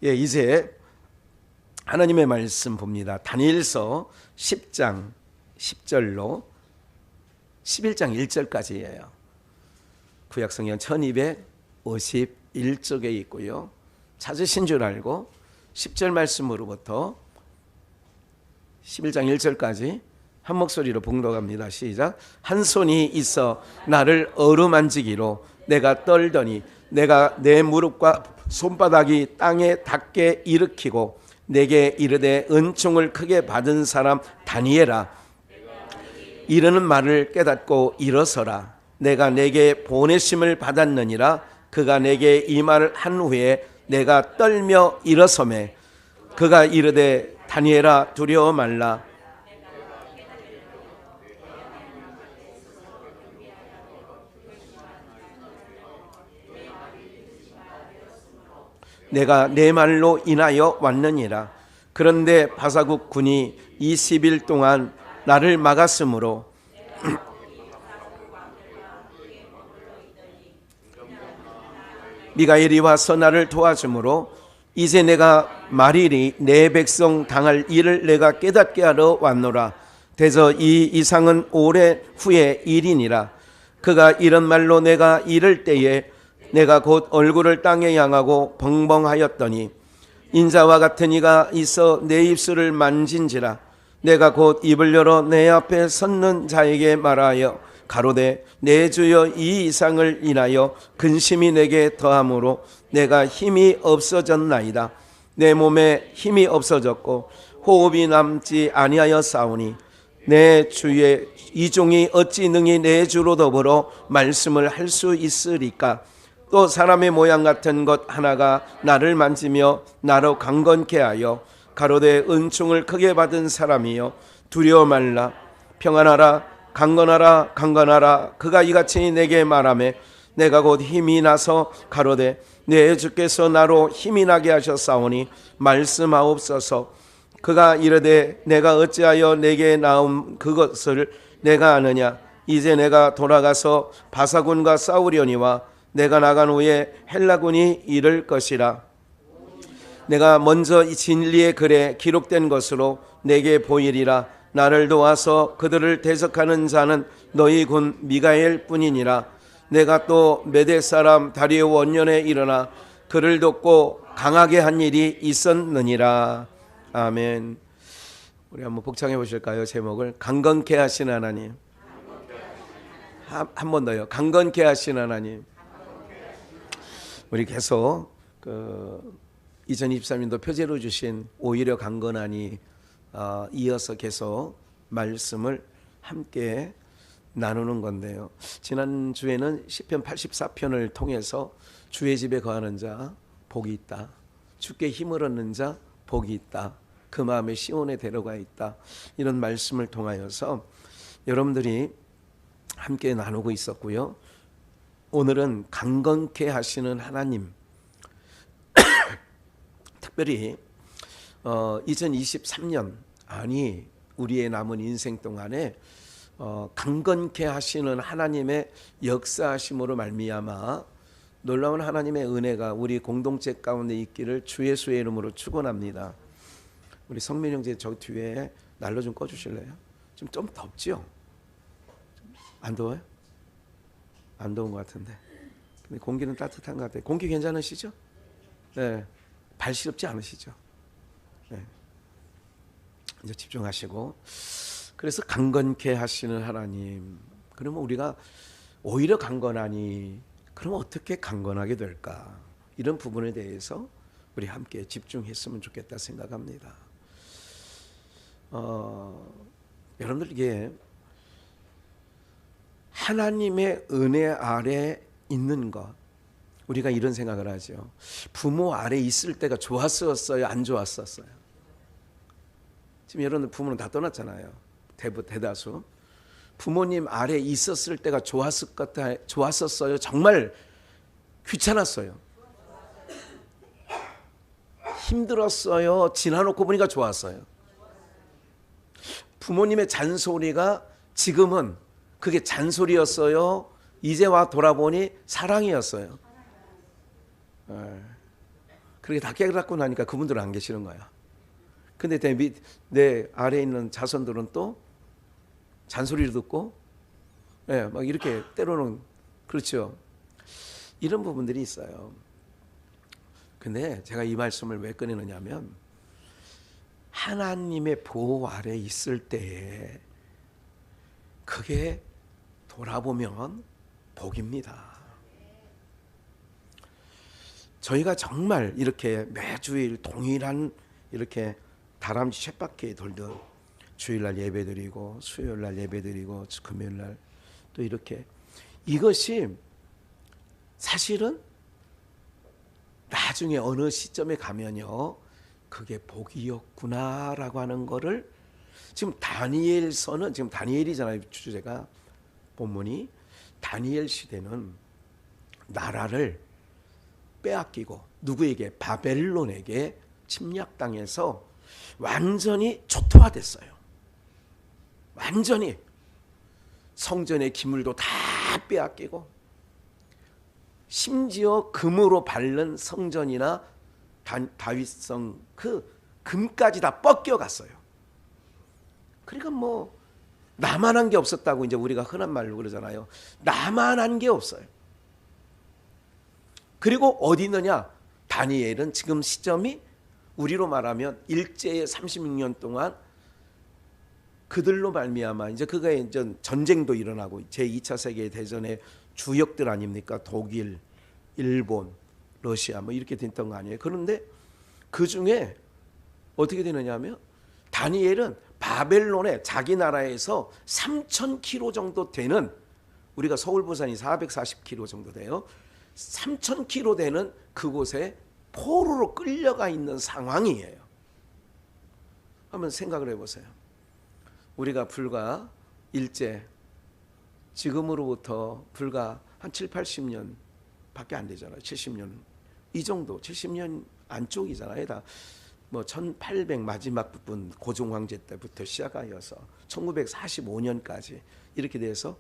예, 이제 하나님의 말씀 봅니다. 다니엘서 10장 10절로 11장 1절까지예요. 구약성경 1251쪽에 있고요. 찾으신 줄 알고 10절 말씀으로부터 11장 1절까지 한 목소리로 봉독합니다. 시작. 한 손이 있어 나를 어루만지기로 내가 떨더니 내가 내 무릎과 손바닥이 땅에 닿게 일으키고 내게 이르되 은총을 크게 받은 사람 다니엘아 이르는 말을 깨닫고 일어서라. 내가 내게 보내심을 받았느니라. 그가 내게 이 말을 한 후에 내가 떨며 일어서매 그가 이르되 다니엘아 두려워 말라. 내가 내 말로 인하여 왔느니라. 그런데 바사국 군이 20일 동안 나를 막았으므로 미가엘이 와서 나를 도와주므로 이제 내가 말일이 내 백성 당할 일을 내가 깨닫게 하러 왔노라. 대저 이 이상은 오래 후의 일이니라. 그가 이런 말로 내가 이를 때에 내가 곧 얼굴을 땅에 향하고 벙벙하였더니 인자와 같은 이가 있어 내 입술을 만진지라. 내가 곧 입을 열어 내 앞에 섰는 자에게 말하여 가로되 내 주여 이 이상을 인하여 근심이 내게 더함으로 내가 힘이 없어졌나이다. 내 몸에 힘이 없어졌고 호흡이 남지 아니하여 싸우니 내 주의 이 종이 어찌 능히 내 주로 더불어 말씀을 할 수 있으리까. 또 사람의 모양 같은 것 하나가 나를 만지며 나로 강건케 하여 가로되 은총을 크게 받은 사람이여 두려워 말라. 평안하라. 강건하라. 강건하라. 그가 이같이 내게 말하매 내가 곧 힘이 나서 가로되 내 주께서 나로 힘이 나게 하셨사오니 말씀하옵소서. 그가 이르되 내가 어찌하여 내게 나온 그것을 내가 아느냐. 이제 내가 돌아가서 바사군과 싸우려니와 내가 나간 후에 헬라군이 이를 것이라. 내가 먼저 이 진리의 글에 기록된 것으로 내게 보이리라. 나를 도와서 그들을 대적하는 자는 너희 군 미가엘 뿐이니라. 내가 또 메대 사람 다리오 원년에 일어나 그를 돕고 강하게 한 일이 있었느니라. 아멘. 우리 한번 복창해 보실까요? 제목을 강건케 하신 하나님. 한 번 더요. 강건케 하신 하나님. 우리 계속 2023년도 표제로 주신 오히려 강건하니 이어서 계속 말씀을 함께 나누는 건데요. 지난주에는 시편 84편을 통해서 주의 집에 거하는 자 복이 있다. 주께 힘을 얻는 자 복이 있다. 그 마음에 시온에 데려가 있다. 이런 말씀을 통하여서 여러분들이 함께 나누고 있었고요. 오늘은 강건케 하시는 하나님, 특별히 2023년 아니 우리의 남은 인생 동안에 강건케 하시는 하나님의 역사하심으로 말미암아 놀라운 하나님의 은혜가 우리 공동체 가운데 있기를 주 예수의 이름으로 축원합니다. 우리 성민 형제 저 뒤에 난로 좀 꺼주실래요? 좀 덥지요? 안 더워요? 안 더운 것 같은데. 근데 공기는 따뜻한 것 같아요. 공기 괜찮으시죠? 네. 발 시렵지 않으시죠? 네. 이제 집중하시고. 그래서 강건케 하시는 하나님. 그러면 우리가 오히려 강건하니 그러면 어떻게 강건하게 될까? 이런 부분에 대해서 우리 함께 집중했으면 좋겠다 생각합니다. 여러분들 이게 하나님의 은혜 아래 있는 것, 우리가 이런 생각을 하죠. 부모 아래 있을 때가 좋았었어요? 안 좋았었어요? 지금 여러분들 부모는 다 떠났잖아요. 대다수. 부모님 아래 있었을 때가 좋았었어요? 정말 귀찮았어요? 힘들었어요? 지나놓고 보니까 좋았어요? 부모님의 잔소리가 지금은 그게 잔소리였어요? 이제 와 돌아보니 사랑이었어요? 그렇게 다 깨닫고 나니까 그분들은 안 계시는 거야. 근데 내 아래에 있는 자손들은 또 잔소리를 듣고, 예, 막 이렇게 때로는, 그렇죠. 이런 부분들이 있어요. 근데 제가 이 말씀을 왜 꺼내느냐면, 하나님의 보호 아래 있을 때에 그게 돌아보면 복입니다. 저희가 정말 이렇게 매주일 동일한 이렇게 다람쥐 쳇바퀴 돌듯 주일날 예배드리고 수요일날 예배드리고 금요일날 또 이렇게, 이것이 사실은 나중에 어느 시점에 가면요 그게 복이었구나라고 하는 거를, 지금 다니엘서는, 지금 다니엘이잖아요 주제가, 본문이. 다니엘 시대는 나라를 빼앗기고 누구에게, 바벨론에게 침략당해서 완전히 초토화됐어요. 완전히 성전의 기물도 다 빼앗기고, 심지어 금으로 바른 성전이나 다윗성 그 금까지 다 뻗겨갔어요. 그러니까 뭐 나만한 게 없었다고 이제 우리가 흔한 말로 그러잖아요. 나만한 게 없어요. 그리고 어디 있느냐? 다니엘은 지금 시점이 우리로 말하면 일제의 36년 동안 그들로 말미암아 이제 그가 이제 전쟁도 일어나고, 제2차 세계 대전의 주역들 아닙니까? 독일, 일본, 러시아 뭐 이렇게 됐던 거 아니에요. 그런데 그 중에 어떻게 되느냐면, 다니엘은 바벨론에 자기 나라에서 3,000km 정도 되는, 우리가 서울 부산이 440km 정도 돼요. 3,000km 되는 그곳에 포로로 끌려가 있는 상황이에요. 한번 생각을 해보세요. 우리가 불과 일제, 지금으로부터 불과 한 7, 80년 밖에 안 되잖아요. 70년 이 정도, 70년 안쪽이잖아요. 다 뭐 1800 마지막 부분 고종 황제 때부터 시작하여서 1945년까지 이렇게 돼서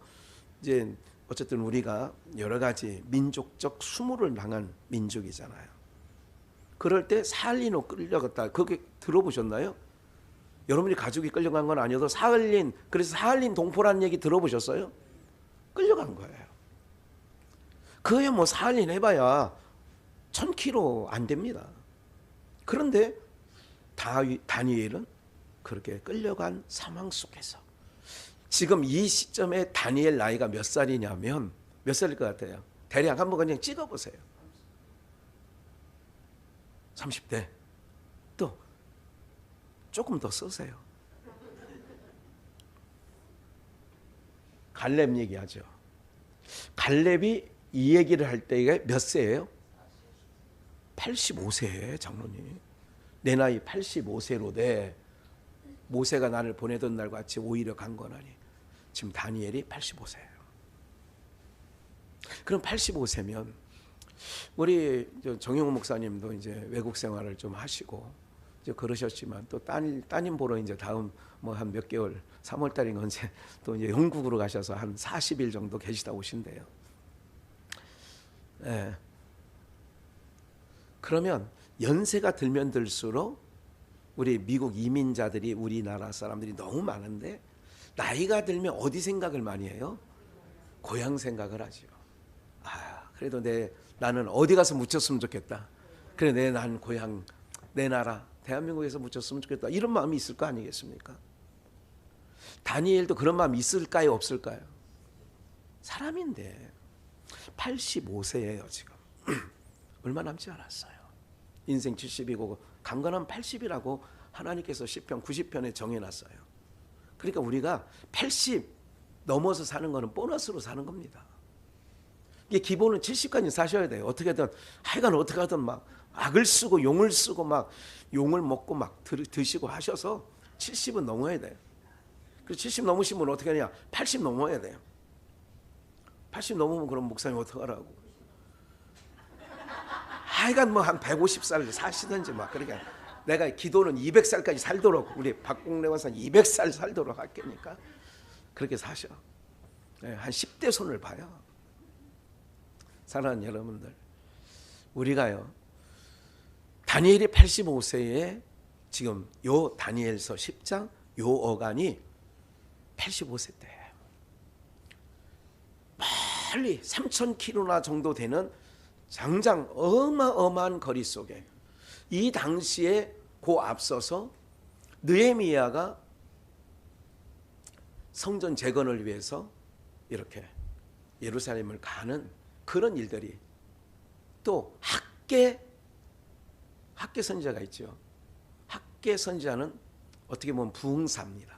이제 어쨌든 우리가 여러 가지 민족적 수모를 당한 민족이잖아요. 그럴 때 사할린으로 끌려갔다. 그게 들어보셨나요? 여러분이 가족이 끌려간 건 아니어도 사할린, 그래서 사할린 동포라는 얘기 들어보셨어요? 끌려간 거예요. 그에 뭐 사할린 해봐야 1000km 안 됩니다. 그런데 다니엘은 그렇게 끌려간 상황 속에서, 지금 이 시점에 다니엘 나이가 몇 살이냐면, 몇 살일 것 같아요? 대략 한번 그냥 찍어보세요. 30대. 또 조금 더 쓰세요. 갈렙 얘기하죠. 갈렙이 이 얘기를 할 때가 몇 세예요? 85세예요, 장로님. 내 나이 85세로 돼. 모세가 나를 보내던 날 같이 오히려 강건하니. 지금 다니엘이 85세예요. 그럼 85세면 우리 정용호 목사님도 이제 외국 생활을 좀 하시고 이제 그러셨지만, 또 따님 보러 이제 다음 뭐 한 몇 개월, 3월 달인가 언제 또 이제 영국으로 가셔서 한 40일 정도 계시다 오신대요. 예. 그러면 연세가 들면 들수록 우리 미국 이민자들이, 우리나라 사람들이 너무 많은데, 나이가 들면 어디 생각을 많이 해요? 고향 생각을 하죠. 아, 그래도 나는 어디 가서 묻혔으면 좋겠다. 그래, 난 고향, 내 나라 대한민국에서 묻혔으면 좋겠다. 이런 마음이 있을 거 아니겠습니까? 다니엘도 그런 마음이 있을까요, 없을까요? 사람인데 85세예요 지금. 얼마 남지 않았어요. 인생 70이고 강건한 80이라고 하나님께서 시편 90편에 정해놨어요. 그러니까 우리가 80 넘어서 사는 거는 보너스로 사는 겁니다. 이게 기본은 70까지 사셔야 돼요. 어떻게든, 하여간 어떻게 하든 막 악을 쓰고 용을 쓰고 막 용을 먹고 막 드시고 하셔서 70은 넘어야 돼요. 그리고 70 넘으시면 어떻게 하냐? 80 넘어야 돼요. 80 넘으면 그럼 목사님 어떡하라고? 하여간 뭐 한 150살 사시든지 막. 그러니까 내가 기도는 200살까지 살도록, 우리 박공래 원사 200살 살도록 할 거니까 그렇게 사셔. 한 10대 손을 봐요. 사랑하는 여러분들, 우리가요 다니엘이 85세에 지금 요 다니엘서 10장 요 어간이 85세 때예요. 멀리 3,000km나 정도 되는 장장 어마어마한 거리 속에 이 당시에 그 앞서서 느헤미야가 성전 재건을 위해서 이렇게 예루살렘을 가는 그런 일들이, 또 학계 선지자가 있죠. 학계 선지자는 어떻게 보면 부흥사입니다.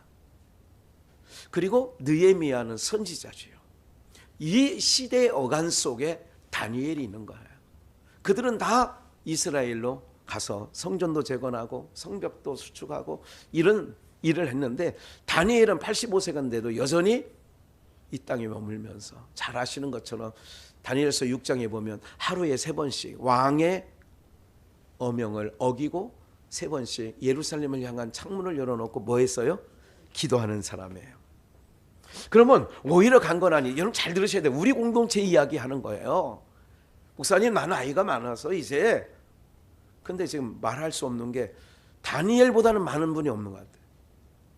그리고 느헤미야는 선지자지요. 이 시대의 어간 속에 다니엘이 있는 거예요. 그들은 다 이스라엘로 가서 성전도 재건하고 성벽도 수축하고 이런 일을 했는데, 다니엘은 85세가인데도 여전히 이 땅에 머물면서 잘 아시는 것처럼 다니엘서 6장에 보면 하루에 3번씩 왕의 어명을 어기고 3번씩 예루살렘을 향한 창문을 열어놓고 뭐 했어요? 기도하는 사람이에요. 그러면 오히려 강건하니, 여러분 잘 들으셔야 돼요. 우리 공동체 이야기 하는 거예요. 목사님, 나는 아이가 많아서 이제, 근데 지금 말할 수 없는 게 다니엘보다는 많은 분이 없는 것 같아요.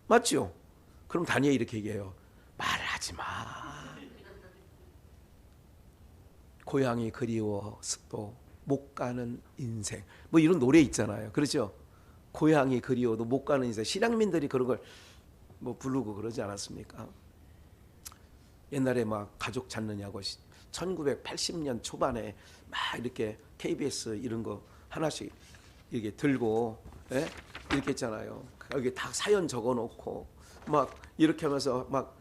맞죠? 그럼 다니엘이 이렇게 얘기해요. 말하지 마. 고향이 그리워 또 못 가는 인생, 뭐 이런 노래 있잖아요. 그렇죠? 고향이 그리워도 못 가는 인생. 신앙민들이 그런 걸 뭐 부르고 그러지 않았습니까? 옛날에 막 가족 찾느냐고 1980년 초반에 막 이렇게 KBS 이런 거 하나씩 이렇게 들고, 예? 이렇게 했잖아요. 여기 다 사연 적어놓고 막 이렇게 하면서 막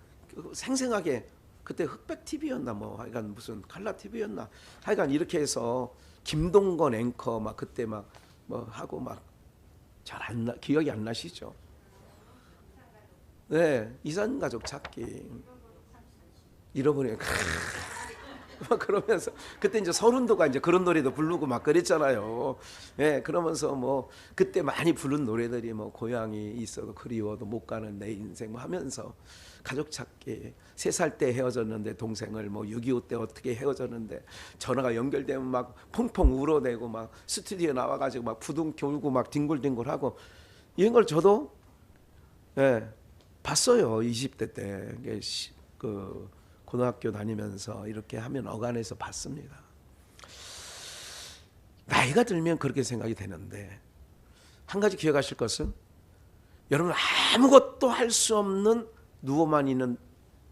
생생하게, 그때 흑백 TV였나 뭐 하여간 무슨 칼라 TV였나 하여간 이렇게 해서 김동건 앵커 막 그때 막 뭐 하고 막 잘 안 나, 기억이 안 나시죠? 네, 이산가족 찾기 잃어버린 막 그러면서 그때 이제 서른도가 이제 그런 노래도 부르고 막 그랬잖아요. 예, 그러면서 뭐 그때 많이 부른 노래들이 뭐 고향이 있어도 그리워도 못 가는 내 인생 뭐 하면서 가족 찾기, 3살 때 헤어졌는데 동생을 뭐 6.25 때 어떻게 헤어졌는데 전화가 연결되면 막 펑펑 울어대고 막 스튜디오에 나와가지고 막 부둥 겨울고 막 뒹굴뒹굴하고 이런 걸 저도 예, 봤어요. 20대 때 그 고등학교 다니면서 이렇게 하면 어간에서 봤습니다. 나이가 들면 그렇게 생각이 되는데, 한 가지 기억하실 것은, 여러분 아무것도 할 수 없는 누워만 있는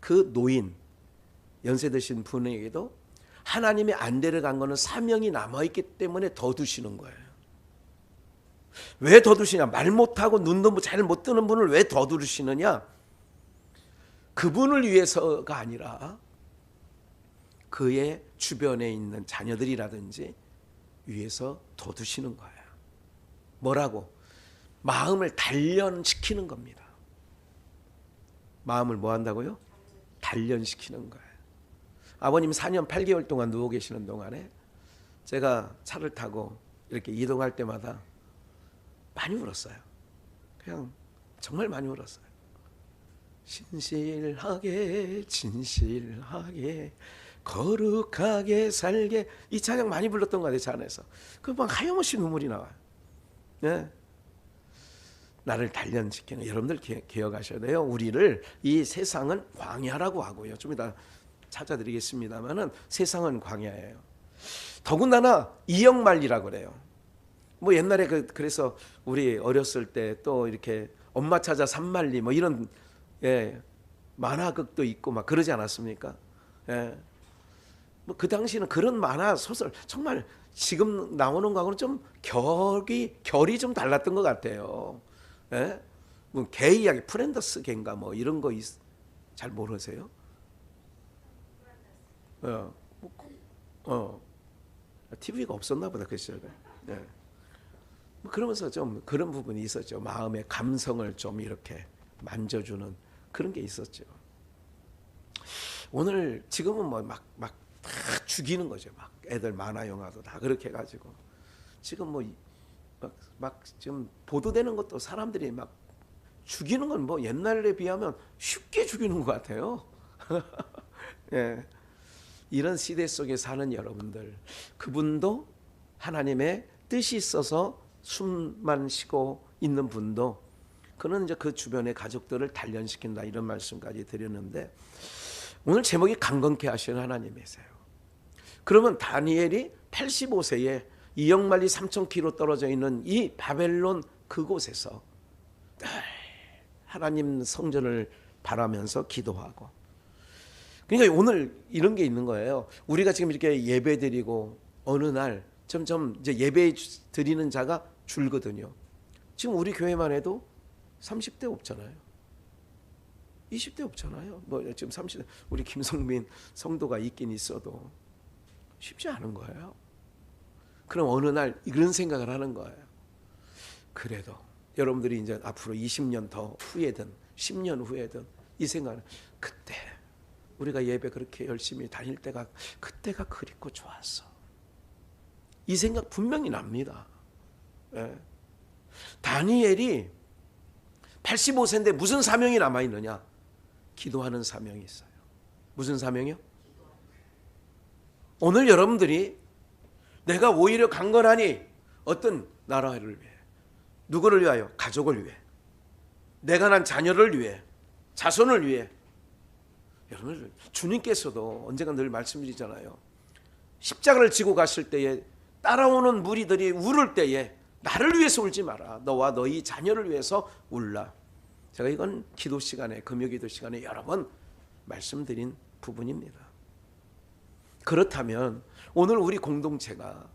그 노인, 연세 드신 분에게도 하나님이 안 데려간 거는 사명이 남아있기 때문에 더 두시는 거예요. 왜 더 두시냐? 말 못하고 눈도 잘 못 뜨는 분을 왜 더 두시느냐? 그분을 위해서가 아니라 그의 주변에 있는 자녀들이라든지 위해서 더 두시는 거예요. 뭐라고? 마음을 단련시키는 겁니다. 마음을 뭐 한다고요? 단련시키는 거예요. 아버님 4년 8개월 동안 누워 계시는 동안에 제가 차를 타고 이렇게 이동할 때마다 많이 울었어요. 그냥 정말 많이 울었어요. 신실하게 진실하게 거룩하게 살게, 이 찬양 많이 불렀던 것 같아요. 차 안에서 그 막 하염없이 눈물이 나와요. 네. 나를 단련시키는, 여러분들 기억하셔야 돼요. 우리를 이 세상은 광야라고 하고요. 좀 이따 찾아드리겠습니다만은 세상은 광야예요. 더군다나 이역만리라고 그래요. 뭐 옛날에 그래서 우리 어렸을 때 또 이렇게 엄마 찾아 산만리 뭐 이런, 예, 만화극도 있고 막 그러지 않았습니까? 예. 뭐 그 당시는 그런 만화 소설 정말 지금 나오는 거하고는 좀 결이 좀 달랐던 것 같아요. 예? 뭐 개 이야기, 프렌더스 개인가 뭐 이런 거 잘 모르세요? TV가 없었나 보다 그 시절에. 예. 뭐 그러면서 좀 그런 부분이 있었죠. 마음의 감성을 좀 이렇게 만져주는 그런 게 있었죠. 오늘 지금은 뭐 막 다 죽이는 거죠. 막 애들 만화 영화도 다 그렇게 해가지고 지금 뭐 막 지금 보도되는 것도 사람들이 막 죽이는 건 뭐 옛날에 비하면 쉽게 죽이는 것 같아요. 예. 이런 시대 속에 사는 여러분들, 그분도 하나님의 뜻이 있어서 숨만 쉬고 있는 분도 그는 이제 그 주변의 가족들을 단련시킨다 이런 말씀까지 드렸는데 오늘 제목이 강건케 하시는 하나님이세요. 그러면 다니엘이 85세에 2억 마일리 3,000km 떨어져 있는 이 바벨론 그곳에서 늘 하나님 성전을 바라면서 기도하고, 그러니까 오늘 이런 게 있는 거예요. 우리가 지금 이렇게 예배드리고 어느 날 점점 이제 예배 드리는 자가 줄거든요. 지금 우리 교회만 해도 30대 없잖아요. 20대 없잖아요. 뭐 지금 30대 우리 김성민 성도가 있긴 있어도 쉽지 않은 거예요. 그럼 어느 날 이런 생각을 하는 거예요. 그래도 여러분들이 이제 앞으로 20년 더 후에든 10년 후에든 이 생각은 그때 우리가 예배 그렇게 열심히 다닐 때가 그때가 그립고 좋았어. 이 생각 분명히 납니다. 예. 다니엘이 85세인데 무슨 사명이 남아있느냐? 기도하는 사명이 있어요. 무슨 사명이요? 오늘 여러분들이 내가 오히려 강건하니 어떤 나라를 위해, 누구를 위하여? 가족을 위해, 내가 난 자녀를 위해, 자손을 위해. 여러분 주님께서도 언젠가 늘 말씀드리잖아요. 십자가를 지고 가실 때에 따라오는 무리들이 울을 때에 나를 위해서 울지 마라. 너와 너희 자녀를 위해서 울라. 제가 이건 기도 시간에, 금요기도 시간에 여러 번 말씀드린 부분입니다. 그렇다면 오늘 우리 공동체가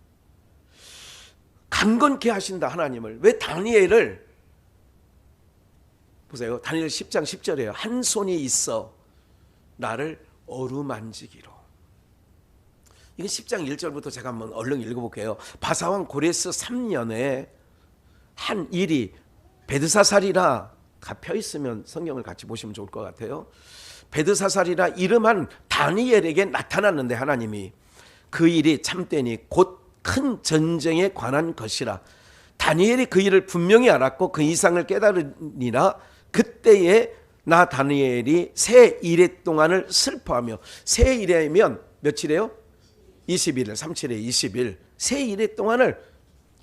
강건케 하신다 하나님을, 왜 다니엘을 보세요. 다니엘 10장 10절이에요. 한 손이 있어 나를 어루만지기로. 이게 10장 1절부터 제가 한번 얼른 읽어볼게요. 바사왕 고레스 3년에 한 일이 베드사살이라 갚혀 있으면 성경을 같이 보시면 좋을 것 같아요. 베드사살이라 이름한 다니엘에게 나타났는데 하나님이 그 일이 참되니 곧 큰 전쟁에 관한 것이라. 다니엘이 그 일을 분명히 알았고 그 이상을 깨달으니라. 그때에 나 다니엘이 새 이래 동안을 슬퍼하며, 새 이래면 며칠이에요? 20일, 37에 20일, 새 이래 동안을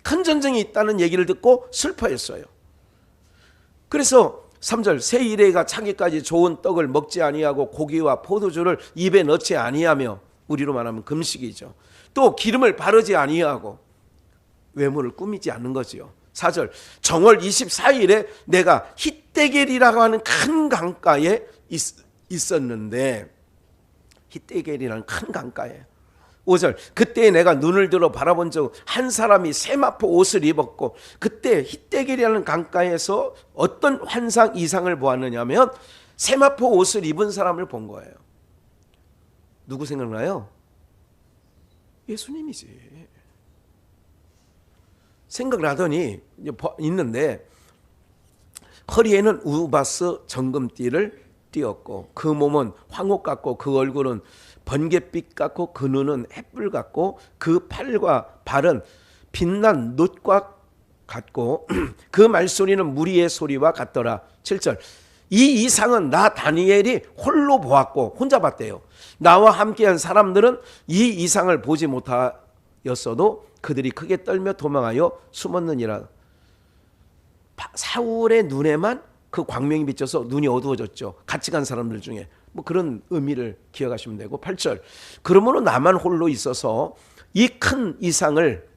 큰 전쟁이 있다는 얘기를 듣고 슬퍼했어요. 그래서 3절, 새 이래가 차기까지 좋은 떡을 먹지 아니하고 고기와 포도주를 입에 넣지 아니하며, 우리로 말하면 금식이죠. 또 기름을 바르지 아니하고 외모를 꾸미지 않는 거지요. 4절, 정월 24일에 내가 hit대겔이라고 하는 큰 강가에 있었는데, hit대겔이라는 큰 강가에. 5절, 그때 내가 눈을 들어 바라본 적 한 사람이 세마포 옷을 입었고, 그때 hit대겔이라는 강가에서 어떤 환상 이상을 보았느냐면 세마포 옷을 입은 사람을 본 거예요. 누구 생각나요? 예수님이지. 생각나더니 있는데 허리에는 우바스 정금띠를 띄었고 그 몸은 황옥 같고 그 얼굴은 번갯빛 같고 그 눈은 햇불 같고 그 팔과 발은 빛난 놋과 같고 그 말소리는 무리의 소리와 같더라. 7절, 이 이상은 나 다니엘이 홀로 보았고, 혼자 봤대요. 나와 함께한 사람들은 이 이상을 보지 못하였어도 그들이 크게 떨며 도망하여 숨었느니라. 사울의 눈에만 그 광명이 비쳐서 눈이 어두워졌죠. 같이 간 사람들 중에. 뭐 그런 의미를 기억하시면 되고. 8절, 그러므로 나만 홀로 있어서 이 큰 이상을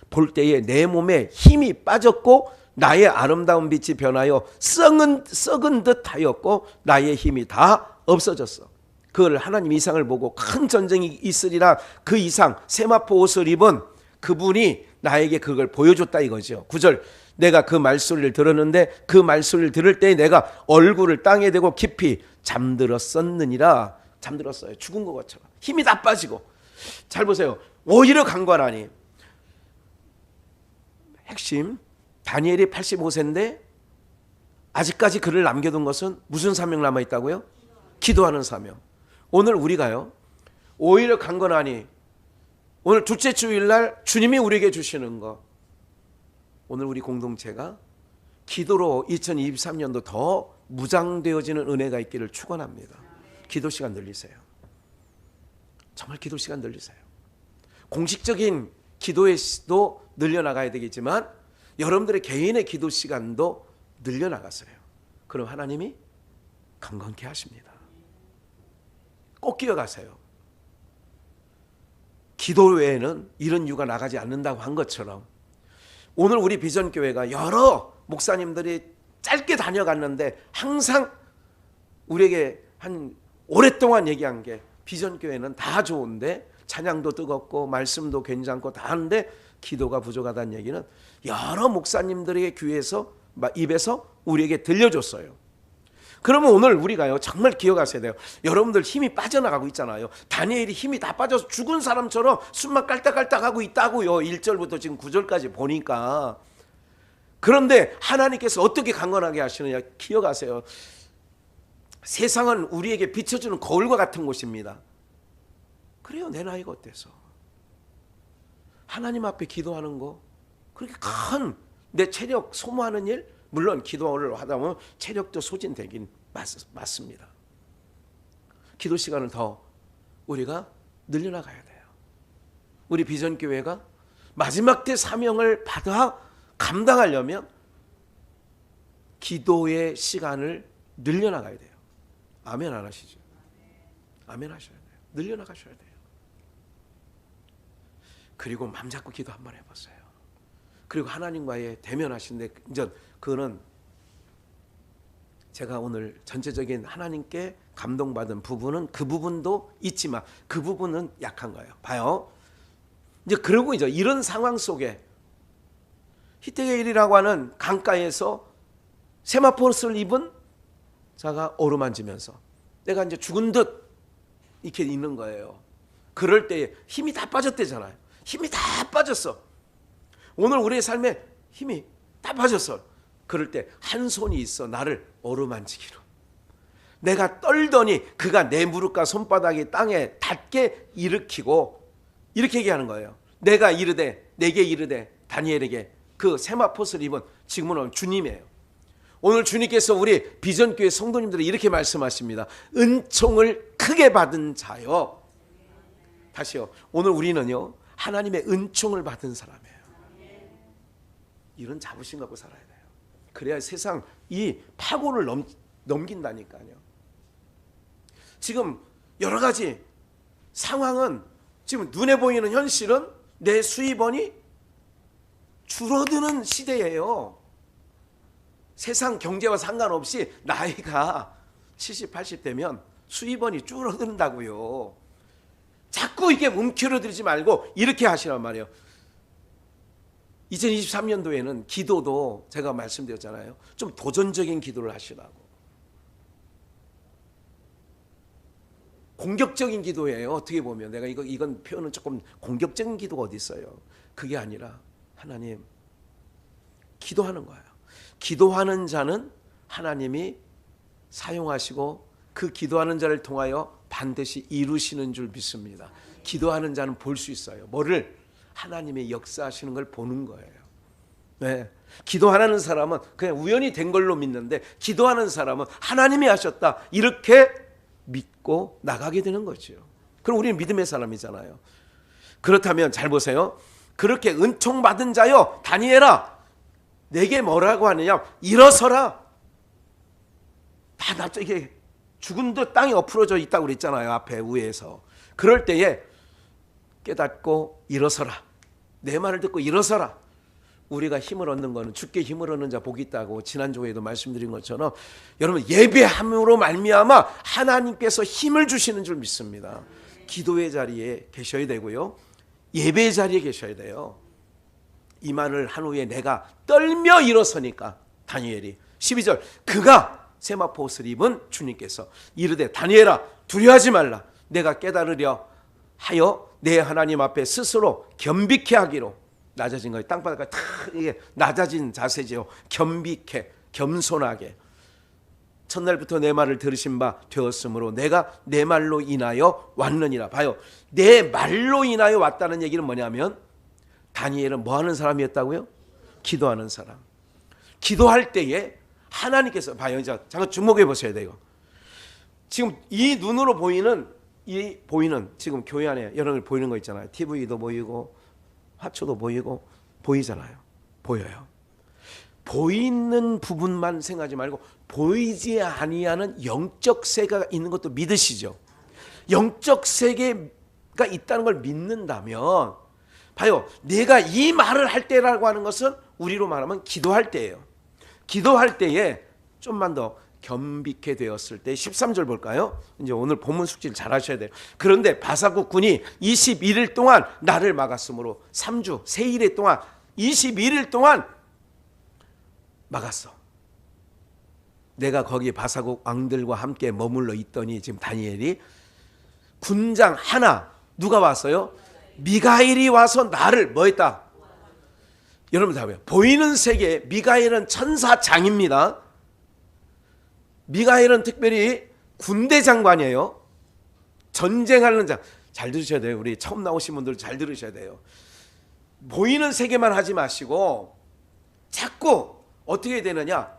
볼 때에 내 몸에 힘이 빠졌고 나의 아름다운 빛이 변하여 썩은 듯 하였고 나의 힘이 다 없어졌어. 그걸 하나님 이상을 보고 큰 전쟁이 있으리라. 그 이상 세마포 옷을 입은 그분이 나에게 그걸 보여줬다 이거죠. 9절, 내가 그 말소리를 들었는데 그 말소리를 들을 때 내가 얼굴을 땅에 대고 깊이 잠들었었느니라. 잠들었어요. 죽은 것처럼. 힘이 다 빠지고. 잘 보세요. 오히려 강건하니. 핵심, 다니엘이 85세인데 아직까지 그를 남겨둔 것은 무슨 사명 남아있다고요? 기도하는 사명. 오늘 우리가요, 오히려 강건하니, 오늘 둘째 주일날 주님이 우리에게 주시는 것, 오늘 우리 공동체가 기도로 2023년도 더 무장되어지는 은혜가 있기를 축원합니다. 기도 시간 늘리세요. 정말 기도 시간 늘리세요. 공식적인 기도의 시도 늘려나가야 되겠지만 여러분들의 개인의 기도 시간도 늘려나갔어요. 그럼 하나님이 강건케 하십니다. 꼭 기억하세요. 기도 외에는 이런 이유가 나가지 않는다고 한 것처럼 오늘 우리 비전교회가 여러 목사님들이 짧게 다녀갔는데 항상 우리에게 한 오랫동안 얘기한 게 비전교회는 다 좋은데 찬양도 뜨겁고 말씀도 괜찮고 다 하는데 기도가 부족하다는 얘기는 여러 목사님들에게 귀에서 입에서 우리에게 들려줬어요. 그러면 오늘 우리가요 정말 기억하셔야 돼요. 여러분들 힘이 빠져나가고 있잖아요. 다니엘이 힘이 다 빠져서 죽은 사람처럼 숨만 깔딱깔딱하고 있다고요. 1절부터 지금 9절까지 보니까. 그런데 하나님께서 어떻게 강건하게 하시느냐 기억하세요. 세상은 우리에게 비춰주는 거울과 같은 곳입니다. 그래요. 내 나이가 어때서 하나님 앞에 기도하는 거 그렇게 큰 내 체력 소모하는 일, 물론 기도를 하다 보면 체력도 소진되긴 맞습니다. 기도 시간을 더 우리가 늘려나가야 돼요. 우리 비전교회가 마지막 때 사명을 받아 감당하려면 기도의 시간을 늘려나가야 돼요. 아멘 안 하시죠? 아멘 하셔야 돼요. 늘려나가셔야 돼요. 그리고 맘 잡고 기도 한번 해보세요. 그리고 하나님과의 대면하신데 이제 그거는 제가 오늘 전체적인 하나님께 감동받은 부분은 그 부분도 있지만 그 부분은 약한 거예요. 봐요. 이제 그러고 이제 이런 상황 속에 히데겔이라고 하는 강가에서 세마포스를 입은 자가 어루만지면서 내가 이제 죽은 듯 이렇게 있는 거예요. 그럴 때에 힘이 다 빠졌대잖아요. 힘이 다 빠졌어. 오늘 우리의 삶에 힘이 다 빠졌어. 그럴 때 한 손이 있어 나를 어루만지기로. 내가 떨더니 그가 내 무릎과 손바닥이 땅에 닿게 일으키고 이렇게 얘기하는 거예요. 내가 이르되 내게 이르되 다니엘에게 그 세마포스를 입은 지금은 주님이에요. 오늘 주님께서 우리 비전교회 성도님들이 이렇게 말씀하십니다. 은총을 크게 받은 자요. 다시요. 오늘 우리는요 하나님의 은총을 받은 사람이에요. 이런 자부심 갖고 살아야 돼요. 그래야 세상 이 파고를 넘긴다니까요. 지금 여러 가지 상황은 지금 눈에 보이는 현실은 내 수입원이 줄어드는 시대예요. 세상 경제와 상관없이 나이가 70, 80 되면 수입원이 줄어든다고요. 자꾸 이게 움켜들지 말고 이렇게 하시란 말이에요. 2023년도에는 기도도 제가 말씀드렸잖아요. 좀 도전적인 기도를 하시라고. 공격적인 기도예요. 어떻게 보면 내가 이건 표현은 조금 공격적인 기도가 어디 있어요. 그게 아니라 하나님 기도하는 거예요. 기도하는 자는 하나님이 사용하시고 그 기도하는 자를 통하여 반드시 이루시는 줄 믿습니다. 기도하는 자는 볼 수 있어요. 뭐를? 하나님의 역사하시는 걸 보는 거예요. 네. 기도하는 사람은 그냥 우연히 된 걸로 믿는데 기도하는 사람은 하나님이 하셨다 이렇게 믿고 나가게 되는 거죠. 그럼 우리는 믿음의 사람이잖아요. 그렇다면 잘 보세요. 그렇게 은총 받은 자여 다니엘아 내게 뭐라고 하느냐 일어서라. 다 갑자기 죽은 듯 땅에 엎으러져 있다고 그랬잖아요. 앞에 위에서. 그럴 때에 깨닫고 일어서라. 내 말을 듣고 일어서라. 우리가 힘을 얻는 거는 죽게 힘을 얻는 자 복이 있다고 지난주에도 말씀드린 것처럼 여러분 예배함으로 말미암아 하나님께서 힘을 주시는 줄 믿습니다. 기도의 자리에 계셔야 되고요. 예배의 자리에 계셔야 돼요. 이 말을 한 후에 내가 떨며 일어서니까 다니엘이 12절 그가 세마포스를 입은 주님께서 이르되 다니엘아 두려워하지 말라. 내가 깨달으려 하여 내 하나님 앞에 스스로 겸비케 하기로. 낮아진 거예요. 땅바닥에 탁 이게 낮아진 자세죠. 겸비케 겸손하게 첫날부터 내 말을 들으신 바 되었으므로 내가 내 말로 인하여 왔느니라. 봐요. 내 말로 인하여 왔다는 얘기는 뭐냐면 다니엘은 뭐 하는 사람이었다고요? 기도하는 사람. 기도할 때에 하나님께서 봐요. 이제 잠깐 주목해 보셔야 돼요. 지금 이 눈으로 보이는 지금 교회 안에 여러분 보이는 거 있잖아요. TV도 보이고 화초도 보이고 보이잖아요. 보여요. 보이는 부분만 생각하지 말고 보이지 아니하는 영적 세계가 있는 것도 믿으시죠. 영적 세계가 있다는 걸 믿는다면 봐요. 내가 이 말을 할 때라고 하는 것은 우리로 말하면 기도할 때예요. 기도할 때에 좀만 더 겸비케 되었을 때 13절 볼까요? 이제 오늘 본문 숙지를 잘 하셔야 돼요. 그런데 바사국 군이 21일 동안 나를 막았으므로 3주 세일의 동안 21일 동안 막았어. 내가 거기 바사국 왕들과 함께 머물러 있더니 지금 다니엘이 군장 하나 누가 왔어요? 미가엘이 와서 나를 뭐 했다? 여러분 다 봐요. 보이는 세계 미가엘은 천사장입니다. 미가엘은 특별히 군대 장관이에요. 전쟁하는 장. 잘 들으셔야 돼요. 우리 처음 나오신 분들 잘 들으셔야 돼요. 보이는 세계만 하지 마시고 자꾸 어떻게 되느냐?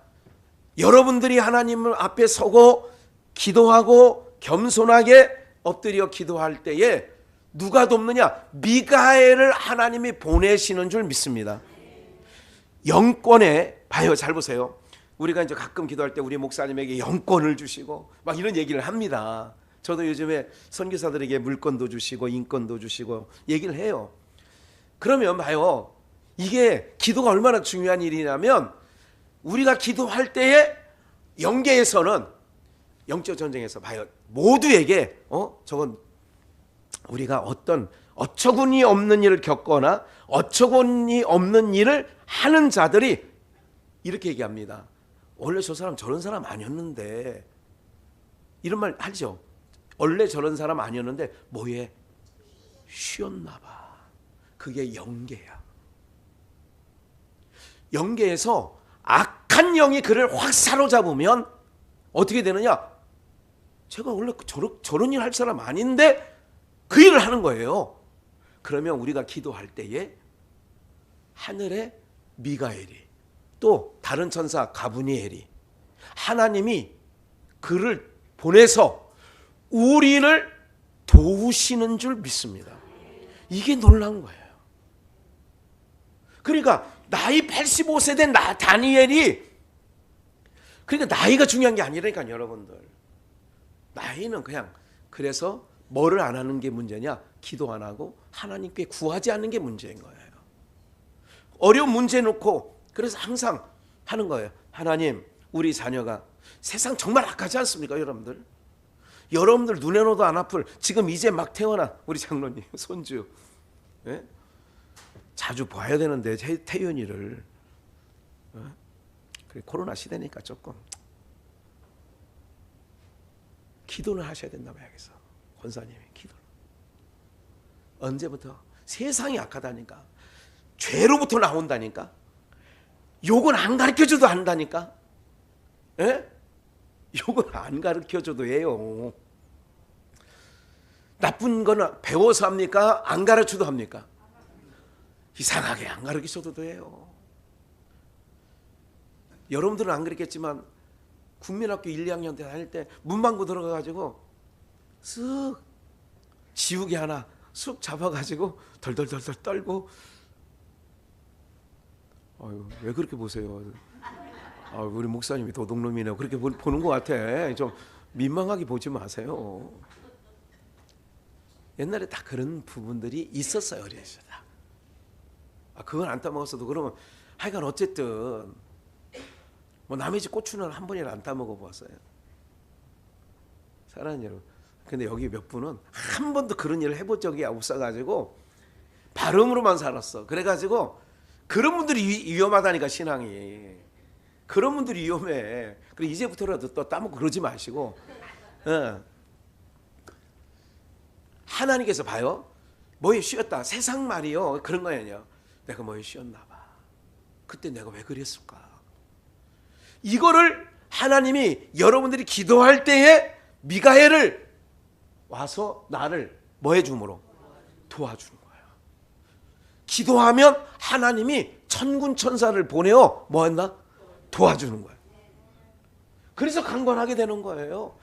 여러분들이 하나님 앞에 서고 기도하고 겸손하게 엎드려 기도할 때에 누가 돕느냐? 미가엘을 하나님이 보내시는 줄 믿습니다. 영권에 봐요. 잘 보세요. 우리가 이제 가끔 기도할 때 우리 목사님에게 영권을 주시고 막 이런 얘기를 합니다. 저도 요즘에 선교사들에게 물권도 주시고 인권도 주시고 얘기를 해요. 그러면 봐요. 이게 기도가 얼마나 중요한 일이냐면 우리가 기도할 때에 영계에서는 영적 전쟁에서 봐요. 모두에게 저건 우리가 어떤 어처구니 없는 일을 겪거나 어처구니 없는 일을 하는 자들이 이렇게 얘기합니다. 원래 저 사람 저런 사람 아니었는데 이런 말 하죠. 원래 저런 사람 아니었는데 뭐에 쉬었나 봐. 그게 영계야. 영계에서 악한 영이 그를 확 사로잡으면 어떻게 되느냐? 제가 원래 저런 일 할 사람 아닌데 그 일을 하는 거예요. 그러면 우리가 기도할 때에 하늘에 미가엘이 또 다른 천사 가브니엘이 하나님이 그를 보내서 우리를 도우시는 줄 믿습니다. 이게 놀라운 거예요. 그러니까 나이 85세 된 다니엘이 그러니까 나이가 중요한 게 아니라니까요. 여러분들 나이는 그냥 그래서 뭐를 안 하는 게 문제냐? 기도 안 하고 하나님께 구하지 않는 게 문제인 거예요. 어려운 문제 놓고 그래서 항상 하는 거예요. 하나님 우리 자녀가 세상 정말 악하지 않습니까? 여러분들 눈에 넣어도 안 아플 지금 이제 막 태어난 우리 장로님 손주 예? 자주 봐야 되는데 태윤이를 그래, 코로나 시대니까 조금 기도는 하셔야 된다 봐야겠어. 권사님이 기도. 언제부터? 세상이 악하다니까. 죄로부터 나온다니까. 욕은 안 가르쳐줘도 한다니까. 예? 욕은 안 가르쳐줘도 해요. 나쁜 거는 배워서 합니까? 안 가르쳐도 합니까? 이상하게 안 가르쳐줘도 해요. 여러분들은 안 그랬겠지만 국민학교 1, 2학년 때 다닐 때 문방구 들어가가지고 쓱 지우개 하나 쑥 잡아가지고 덜덜덜덜 떨고 아유, 왜 그렇게 보세요? 우리 목사님이 도둑놈이네요. 그렇게 보는 것 같아. 좀 민망하게 보지 마세요. 옛날에 다 그런 부분들이 있었어요. 어렸을 때. 그건 안 따먹었어도 그러면 하여간 어쨌든 뭐 남의 집 고추는 한 번이나 안 따먹어 보았어요. 사랑하는 여러분. 근데 여기 몇 분은 한 번도 그런 일을 해본 적이 없어가지고 발음으로만 살았어. 그래가지고 그런 분들이 위험하다니까 신앙이. 그런 분들이 위험해. 그래 이제부터라도 또 따먹고 그러지 마시고. 하나님께서 봐요. 뭐에 쉬었다. 세상 말이요. 그런 거 아니에요. 내가 뭐에 쉬었나 봐. 그때 내가 왜 그랬을까. 이거를 하나님이 여러분들이 기도할 때에 미가엘을 와서 나를 뭐 해줌으로 도와주는 거예요. 기도하면 하나님이 천군 천사를 보내어 뭐 했나? 도와주는 거예요. 그래서 강건하게 되는 거예요.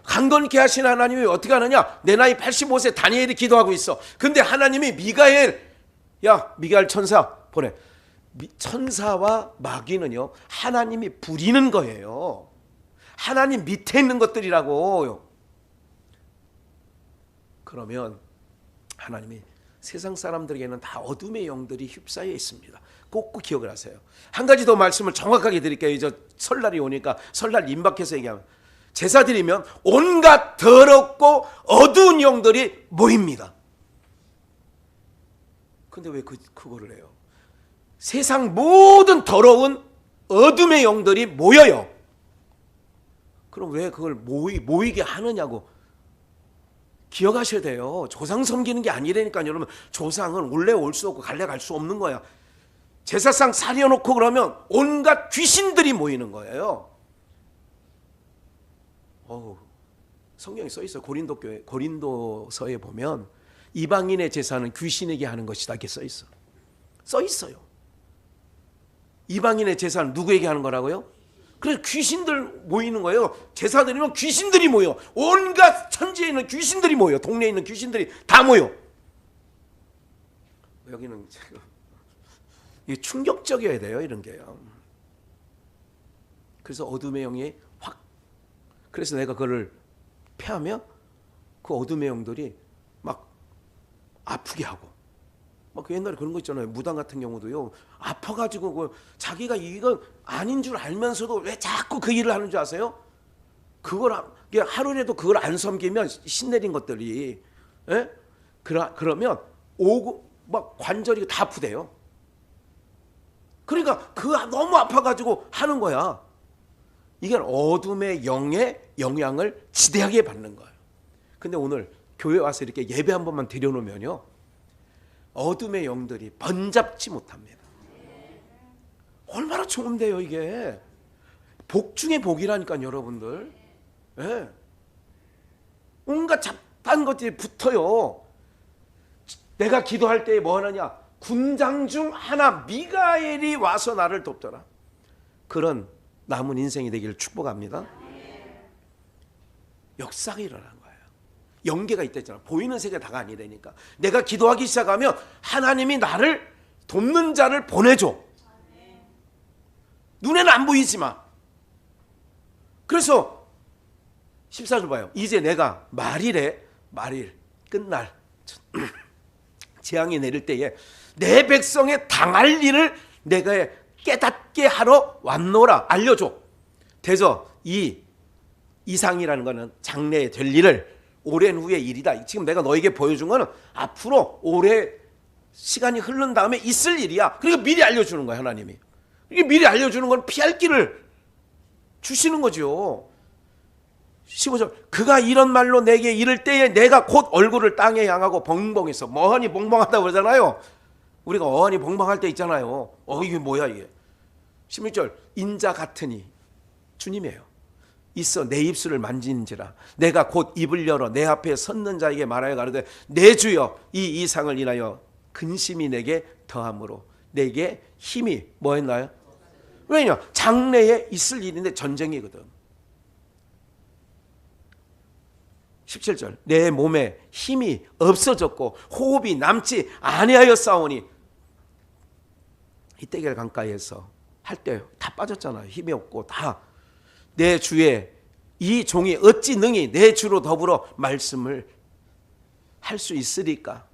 강건케 하신 하나님이 어떻게 하느냐? 내 나이 85세 다니엘이 기도하고 있어. 근데 하나님이 미가엘 야, 미가엘 천사 보내. 천사와 마귀는요, 하나님이 부리는 거예요. 하나님 밑에 있는 것들이라고. 그러면 하나님이 세상 사람들에게는 다 어둠의 영들이 휩싸여 있습니다. 꼭 기억을 하세요. 한 가지 더 말씀을 정확하게 드릴게요. 이제 설날이 오니까 설날 임박해서 얘기하면, 제사 드리면 온갖 더럽고 어두운 영들이 모입니다. 근데 왜 그거를 해요? 세상 모든 더러운 어둠의 영들이 모여요. 그럼 왜 그걸 모이게 하느냐고 기억하셔야 돼요. 조상 섬기는 게 아니라니까요. 여러분, 조상은 올래 올 수 없고 갈래 갈 수 없는 거야. 제사상 사려놓고 그러면 온갖 귀신들이 모이는 거예요. 성경에 써 있어요. 고린도서에 보면 이방인의 제사는 귀신에게 하는 것이다, 이렇게 써 있어. 써 있어요. 이방인의 제사는 누구에게 하는 거라고요? 그래서 귀신들 모이는 거예요. 제사 드리면 귀신들이 모여. 온갖 천지에 있는 귀신들이 모여. 동네에 있는 귀신들이 다 모여. 여기는 이게 충격적이어야 돼요, 이런 게요. 그래서 어둠의 영이 확, 그래서 내가 그걸 패하면 그 어둠의 영들이 막 아프게 하고, 막 옛날에 그런 거 있잖아요. 무당 같은 경우도요, 아파가지고 자기가 이건 아닌 줄 알면서도 왜 자꾸 그 일을 하는 줄 아세요? 그걸 하루라도 그걸 안 섬기면 신내린 것들이, 예? 그러면 오고 막 관절이 다 아프대요. 그러니까 너무 아파가지고 하는 거야. 이게 어둠의 영의 영향을 지대하게 받는 거예요. 근데 오늘 교회 와서 이렇게 예배 한 번만 드려놓으면요, 어둠의 영들이 번잡지 못합니다. 얼마나 좋은데요, 이게. 복 중에 복이라니까, 여러분들. 예. 온갖 잡다한 것들이 붙어요. 내가 기도할 때 뭐 하느냐? 군장 중 하나 미가엘이 와서 나를 돕더라. 그런 남은 인생이 되기를 축복합니다. 역사가 일어나는 거예요. 연계가 있다잖아. 보이는 세계가 다가 아니라니까. 내가 기도하기 시작하면 하나님이 나를 돕는 자를 보내줘. 눈에는 안 보이지만. 그래서 14절 봐요. 이제 내가 말일 끝날 재앙이 내릴 때에 내 백성의 당할 일을 내가 깨닫게 하러 왔노라. 알려줘. 그래서 이 이상이라는 거는 장래에 될 일을 오랜 후의 일이다. 지금 내가 너에게 보여준 거는 앞으로 오래 시간이 흐른 다음에 있을 일이야. 그러니까 미리 알려주는 거야, 하나님이. 이게 미리 알려주는 건 피할 길을 주시는 거죠. 15절. 그가 이런 말로 내게 이를 때에 내가 곧 얼굴을 땅에 향하고 벙벙해서, 어안이 벙벙하다고 그러잖아요. 우리가 어안이 벙벙할 때 있잖아요. 이게 뭐야 이게. 16절. 인자 같으니, 주님이에요. 있어 내 입술을 만지는지라. 내가 곧 입을 열어 내 앞에 섰는 자에게 말하여 가로되, 내 주여 이 이상을 인하여 근심이 내게 더함으로 내게 힘이 뭐 했나요? 왜냐? 장래에 있을 일인데 전쟁이거든. 17절. 내 몸에 힘이 없어졌고 호흡이 남지 아니하였사오니. 이때겔 강가에서 할 때 다 빠졌잖아요. 힘이 없고 다. 내 주의 이 종이 어찌 능히 내 주로 더불어 말씀을 할 수 있으리까.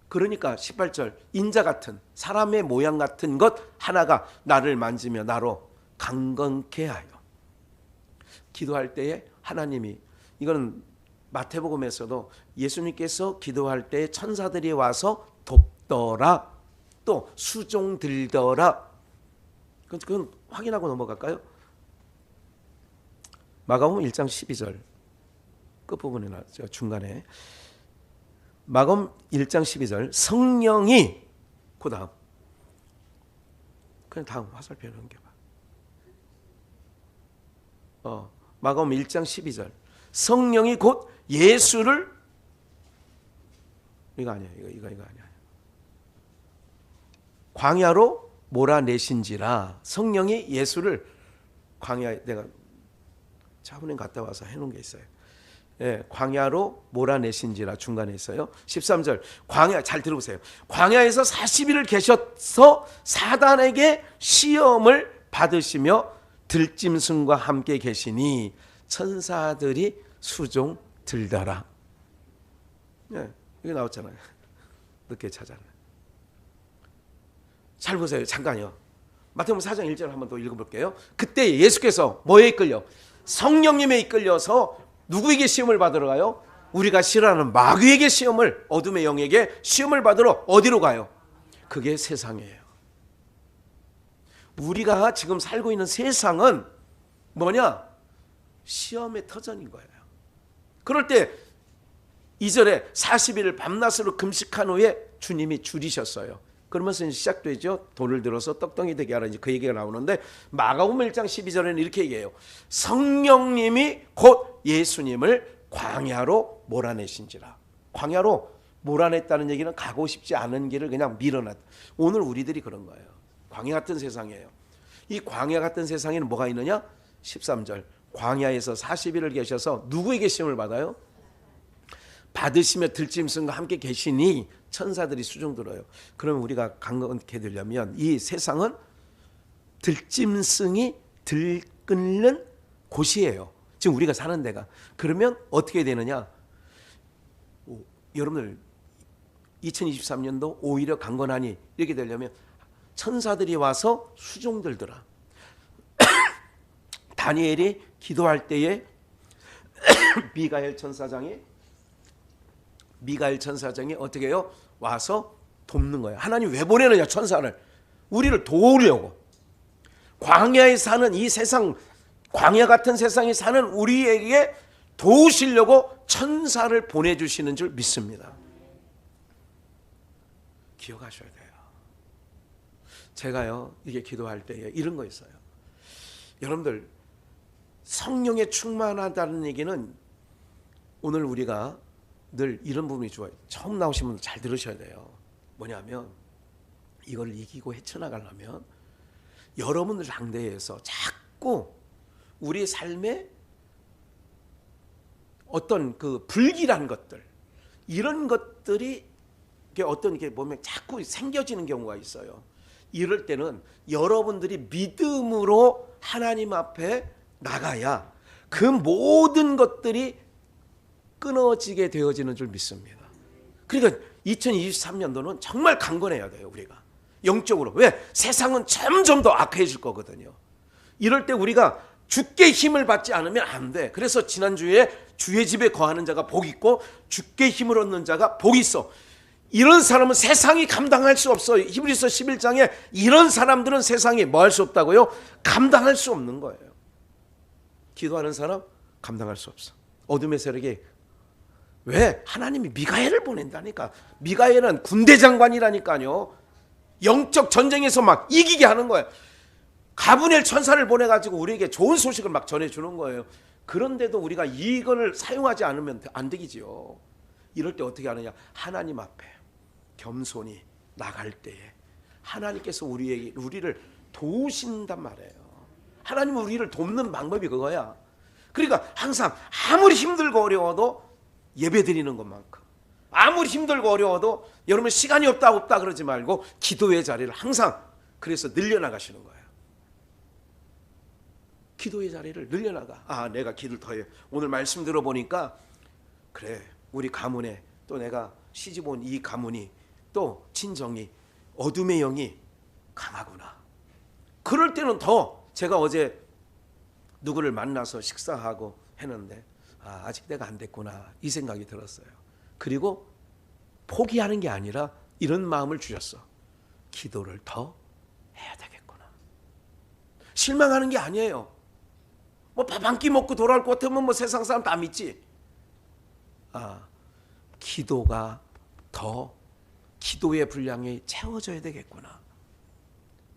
그러니까 18절. 인자 같은 사람의 모양 같은 것 하나가 나를 만지며 나로 강건케 하여. 기도할 때에 하나님이, 이거는 마태복음에서도 예수님께서 기도할 때 천사들이 와서 돕더라, 또 수종 들더라. 그건 확인하고 넘어갈까요? 마가복음 1장 12절 끝부분에 나왔죠. 중간에 마가복음 1장 12절. 성령이, 그 다음 그냥 다음 화살표 넘겨봐. 마가복음 1장 12절. 성령이 곧 예수를, 이거 아니야. 이거 아니야. 광야로 몰아내신지라. 성령이 예수를 광야에, 내가 차분히 갔다 와서 해놓은 게 있어요. 광야로 몰아내신지라 중간에 있어요. 13절 광야 잘 들어보세요. 광야에서 40일을 계셔서 사단에게 시험을 받으시며 들짐승과 함께 계시니 천사들이 수종 들더라. 이게 나왔잖아요. 늦게 찾아라. 잘 보세요. 잠깐요. 마태복음 4장 1절 한번 더 읽어볼게요. 그때 예수께서 뭐에 이끌려? 성령님에 이끌려서 누구에게 시험을 받으러 가요? 우리가 싫어하는 마귀에게 시험을, 어둠의 영에게 시험을 받으러 어디로 가요? 그게 세상이에요. 우리가 지금 살고 있는 세상은 뭐냐? 시험의 터전인 거예요. 그럴 때 2절에 40일을 밤낮으로 금식한 후에 주님이 줄이셨어요. 그러면서 시작되죠. 돌을 들어서 떡덩이 되게 하라, 그 얘기가 나오는데 마가복음 1장 12절에는 이렇게 얘기해요. 성령님이 곧 예수님을 광야로 몰아내신지라. 광야로 몰아냈다는 얘기는 가고 싶지 않은 길을 그냥 밀어놨다. 오늘 우리들이 그런 거예요. 광야 같은 세상이에요. 이 광야 같은 세상에는 뭐가 있느냐? 13절 광야에서 40일을 계셔서 누구에게 시험을 받아요? 받으시며 들짐승과 함께 계시니 천사들이 수종 들어요. 그러면 우리가 강건케 되려면 이 세상은 들짐승이 들끓는 곳이에요. 지금 우리가 사는 데가. 그러면 어떻게 되느냐? 여러분들 2023년도 오히려 강건하니 이렇게 되려면 천사들이 와서 수종 들더라. 다니엘이 기도할 때에 미가엘 천사장이 어떻게 해요? 와서 돕는 거예요. 하나님 왜 보내느냐? 천사를 우리를 도우려고. 광야에 사는 이 세상, 광야 같은 세상에 사는 우리에게 도우시려고 천사를 보내주시는 줄 믿습니다. 기억하셔야 돼요. 제가요 이게 기도할 때에 이런 거 있어요. 여러분들 성령에 충만하다는 얘기는 오늘 우리가 늘 이런 부분이 좋아요. 처음 나오신 분들 잘 들으셔야 돼요. 뭐냐면 이걸 이기고 헤쳐나가려면 여러분들 상대에서 자꾸 우리 삶에 어떤 그 불길한 것들, 이런 것들이 어떤 게 보면 자꾸 생겨지는 경우가 있어요. 이럴 때는 여러분들이 믿음으로 하나님 앞에 나가야 그 모든 것들이 끊어지게 되어지는 줄 믿습니다. 그러니까 2023년도는 정말 강건해야 돼요. 우리가 영적으로. 왜? 세상은 점점 더 악해질 거거든요. 이럴 때 우리가 주께 힘을 받지 않으면 안 돼. 그래서 지난주에 주의 집에 거하는 자가 복 있고 주께 힘을 얻는 자가 복 있어. 이런 사람은 세상이 감당할 수 없어요. 히브리서 11장에 이런 사람들은 세상이 뭐 할 수 없다고요? 감당할 수 없는 거예요. 기도하는 사람 감당할 수 없어. 어둠의 세력이. 왜? 하나님이 미가엘을 보낸다니까. 미가엘은 군대 장관이라니까요. 영적 전쟁에서 막 이기게 하는 거예요. 가브리엘 천사를 보내가지고 우리에게 좋은 소식을 막 전해주는 거예요. 그런데도 우리가 이걸 사용하지 않으면 안 되지요. 이럴 때 어떻게 하느냐? 하나님 앞에 겸손히 나갈 때에 하나님께서 우리를 도우신단 말이에요. 하나님은 우리를 돕는 방법이 그거야. 그러니까 항상 아무리 힘들고 어려워도 예배 드리는 것만큼, 아무리 힘들고 어려워도 여러분 시간이 없다 그러지 말고 기도의 자리를 항상 그래서 늘려나가시는 거예요. 기도의 자리를 늘려나가. 내가 기도를 더해. 오늘 말씀 들어보니까 그래, 우리 가문에 또 내가 시집 온 이 가문이 또 친정이 어둠의 영이 강하구나. 그럴 때는 더 제가 어제 누구를 만나서 식사하고 했는데 아직 내가 안 됐구나 이 생각이 들었어요. 그리고 포기하는 게 아니라 이런 마음을 주셨어. 기도를 더 해야 되겠구나. 실망하는 게 아니에요. 뭐 밥 한 끼 먹고 돌아올 것 같으면 뭐 세상 사람 다 믿지. 기도가 더 기도의 분량이 채워져야 되겠구나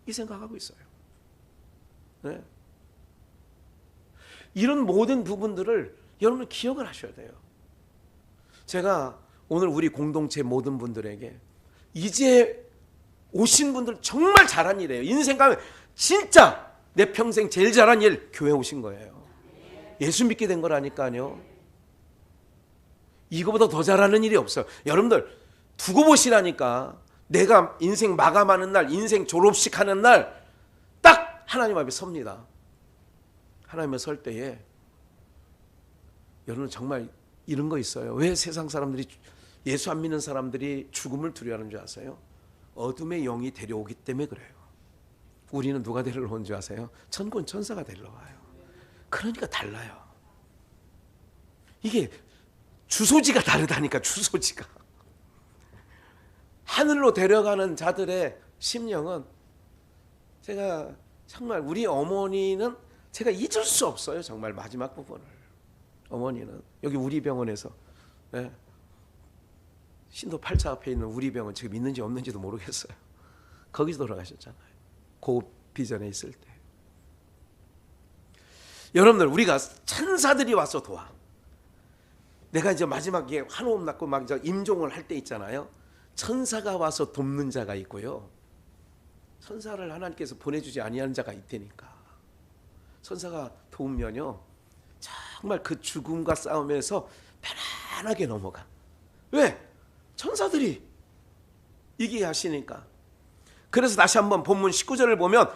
이 생각하고 있어요. 네. 이런 모든 부분들을 여러분 기억을 하셔야 돼요. 제가 오늘 우리 공동체 모든 분들에게 이제 오신 분들 정말 잘한 일이에요. 인생 가면 진짜 내 평생 제일 잘한 일 교회 오신 거예요. 예수 믿게 된 거라니까요. 이거보다 더 잘하는 일이 없어요. 여러분들 두고 보시라니까. 내가 인생 마감하는 날, 인생 졸업식 하는 날 딱 하나님 앞에 섭니다. 하나님 앞에 설 때에 여러분 정말 이런 거 있어요. 왜 세상 사람들이, 예수 안 믿는 사람들이 죽음을 두려워하는 줄 아세요? 어둠의 영이 데려오기 때문에 그래요. 우리는 누가 데리러 온 줄 아세요? 천군 천사가 데리러 와요. 그러니까 달라요. 이게 주소지가 다르다니까. 주소지가. 하늘로 데려가는 자들의 심령은, 제가 정말 우리 어머니는 제가 잊을 수 없어요. 정말 마지막 부분을. 어머니는 여기 우리 병원에서, 네, 신도 8차 앞에 있는 우리 병원, 지금 있는지 없는지도 모르겠어요. 거기서 돌아가셨잖아요. 그 비전에 있을 때. 여러분들, 우리가 천사들이 와서 도와. 내가 이제 마지막에 한호흡 낳고 막 임종을 할 때 있잖아요. 천사가 와서 돕는 자가 있고요. 천사를 하나님께서 보내주지 아니하는 자가 있다니까. 천사가 도우면요, 정말 그 죽음과 싸움에서 편안하게 넘어가. 왜? 천사들이 이기게 하시니까. 그래서 다시 한번 본문 19절을 보면,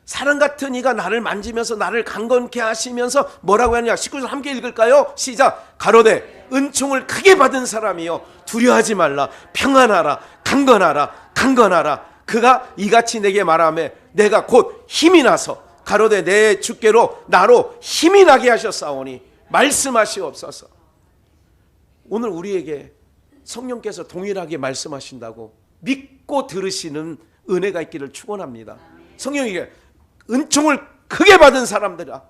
사랑 같은 이가 나를 만지면서 나를 강건케 하시면서 뭐라고 하냐. 19절 함께 읽을까요? 시작. 가로되 은총을 크게 받은 사람이여 두려워하지 말라. 평안하라. 강건하라. 강건하라. 그가 이같이 내게 말하며 내가 곧 힘이 나서 가로되 내 주께로 나로 힘이 나게 하셨사오니 말씀하시옵소서. 오늘 우리에게 성령께서 동일하게 말씀하신다고 믿고 들으시는 은혜가 있기를 축원합니다. 성령에게 은총을 크게 받은 사람들아,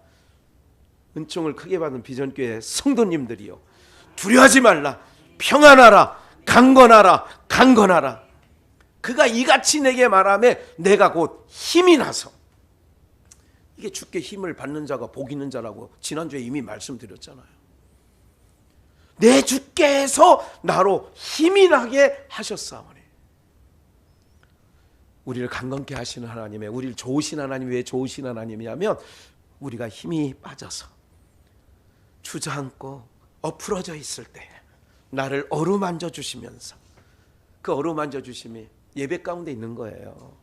은총을 크게 받은 비전교회 성도님들이요, 두려워하지 말라. 평안하라. 강건하라. 강건하라. 그가 이같이 내게 말하며 내가 곧 힘이 나서. 이게 주께 힘을 받는 자가 복 있는 자라고 지난주에 이미 말씀드렸잖아요. 내 주께서 나로 힘이 나게 하셨사오니. 우리를 강건케 하시는 하나님의, 우리를 좋으신 하나님, 왜 좋으신 하나님이냐면 우리가 힘이 빠져서 주저앉고 엎으러져 있을 때 나를 어루만져 주시면서, 그 어루만져 주심이 예배 가운데 있는 거예요.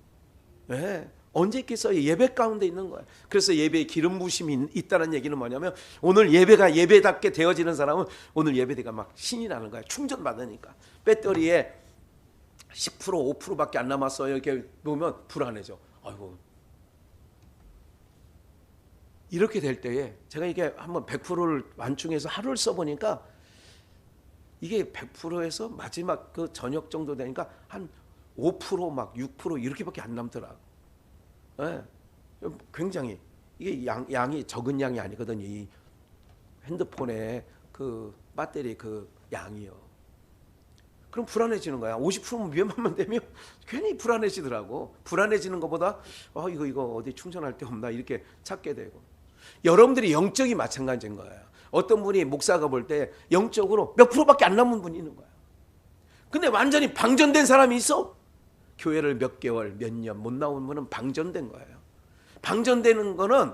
네. 언제 있겠어요? 예배 가운데 있는 거예요. 그래서 예배에 기름 부심이 있다는 얘기는 뭐냐면, 오늘 예배가 예배답게 되어지는 사람은 오늘 예배가 막 신이 나는 거예요. 충전 받으니까. 배터리에 10% 5%밖에 안 남았어요. 이렇게 놓으면 불안해져. 아이고. 이렇게 될 때에 제가 이게 한번 100%를 완충해서 하루를 써보니까 이게 100%에서 마지막 그 저녁 정도 되니까 한 5% 막 6% 이렇게밖에 안 남더라고. 네. 굉장히 이게 양이 적은 양이 아니거든요. 이 핸드폰의 그 배터리 그 양이요. 그럼 불안해지는 거야. 50%면 위험만 되면 괜히 불안해지더라고. 불안해지는 것보다 이거 어디 충전할 데 없나 이렇게 찾게 되고. 여러분들이 영적이 마찬가지인 거예요. 어떤 분이 목사가 볼 때 영적으로 몇 프로밖에 안 남은 분이 있는 거야. 근데 완전히 방전된 사람이 있어. 교회를 몇 개월, 몇 년 못 나온 분은 방전된 거예요. 방전되는 거는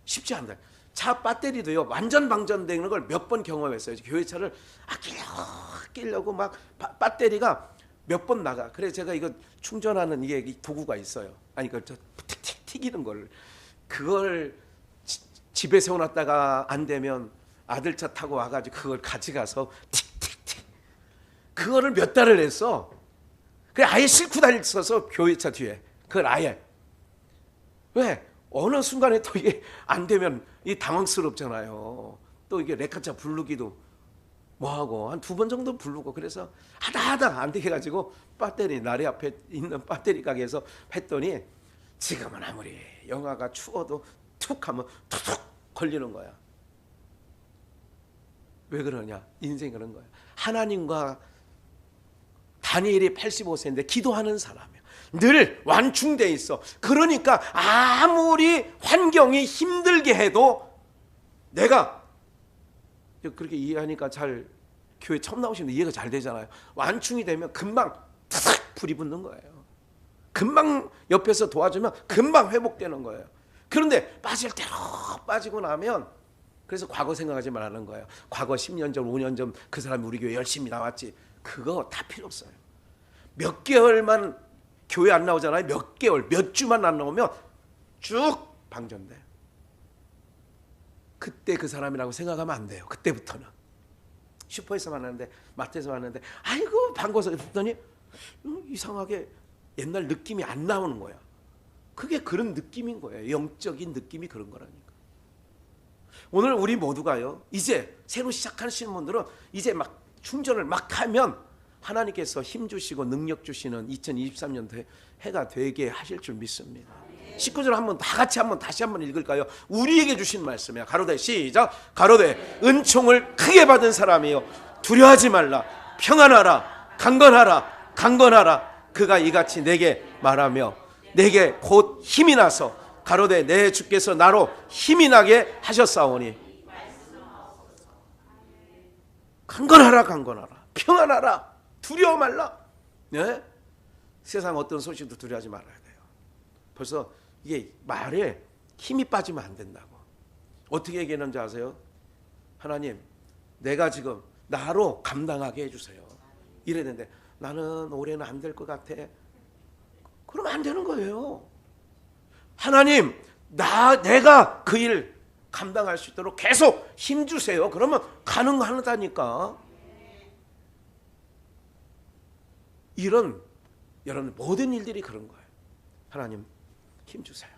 쉽지 않다. 차 배터리도요, 완전 방전되는 걸 몇 번 경험했어요. 교회 차를 아끼려고 막 배터리가 몇 번 나가. 그래서 제가 이거 충전하는 이게 도구가 있어요. 아니 그 틱틱 튀기는 걸, 그걸 집에 세워놨다가 안 되면 아들 차 타고 와가지고 그걸 가져가서 틱틱틱, 그거를 몇 달을 했어. 그래 아예 싣고 다녔어서 교회 차 뒤에. 그걸 아예. 왜? 어느 순간에 또 이게 안 되면 이 당황스럽잖아요. 또 이게 레카차 부르기도 뭐하고 한 2번 정도 부르고, 그래서 하다가 안 되게 가지고 배터리 나리 앞에 있는 배터리 가게에서 했더니 지금은 아무리 영화가 추워도 툭 하면 툭툭 걸리는 거야. 왜 그러냐? 인생 그런 거야. 하나님과 다니엘이 85세인데 기도하는 사람이야. 늘 완충돼 있어. 그러니까 아무리 환경이 힘들게 해도, 내가 그렇게 이해하니까 잘 교회 처음 나오시면 이해가 잘 되잖아요. 완충이 되면 금방 탁 불이 붙는 거예요. 금방 옆에서 도와주면 금방 회복되는 거예요. 그런데 빠질 대로 빠지고 나면 그래서 과거 생각하지 말라는 거예요. 과거 10년 전, 5년 전 그 사람이 우리 교회 열심히 나왔지. 그거 다 필요 없어요. 몇 개월만 교회 안 나오잖아요. 몇 개월, 몇 주만 안 나오면 쭉 방전돼. 그때 그 사람이라고 생각하면 안 돼요. 그때부터는. 슈퍼에서 만났는데, 마트에서 만났는데, 아이고 반가워서 했더니 이상하게 옛날 느낌이 안 나오는 거야. 그게 그런 느낌인 거예요. 영적인 느낌이 그런 거라니까. 오늘 우리 모두가요, 이제 새로 시작하시는 분들은 이제 막 충전을 막 하면 하나님께서 힘 주시고 능력 주시는 2023년도 해가 되게 하실 줄 믿습니다. 19절 한번 다 같이 한번 다시 한번 읽을까요? 우리에게 주신 말씀이야. 가로되 시작. 가로되 은총을 크게 받은 사람이요 두려워하지 말라. 평안하라. 강건하라. 강건하라. 그가 이같이 내게 말하며 내게 곧 힘이 나서 가로되 내 주께서 나로 힘이 나게 하셨사오니 강건하라. 강건하라. 평안하라. 두려워 말라. 네? 세상 어떤 소식도 두려워하지 말아야 돼요. 벌써 이게 말에 힘이 빠지면 안 된다고. 어떻게 얘기하는지 아세요? 하나님, 내가 지금 나로 감당하게 해주세요. 이래야 되는데 나는 올해는 안 될 것 같아. 그러면 안 되는 거예요. 하나님, 내가 그 일 감당할 수 있도록 계속 힘 주세요. 그러면 가능하다니까. 이런 여러분 모든 일들이 그런 거예요. 하나님 힘 주세요.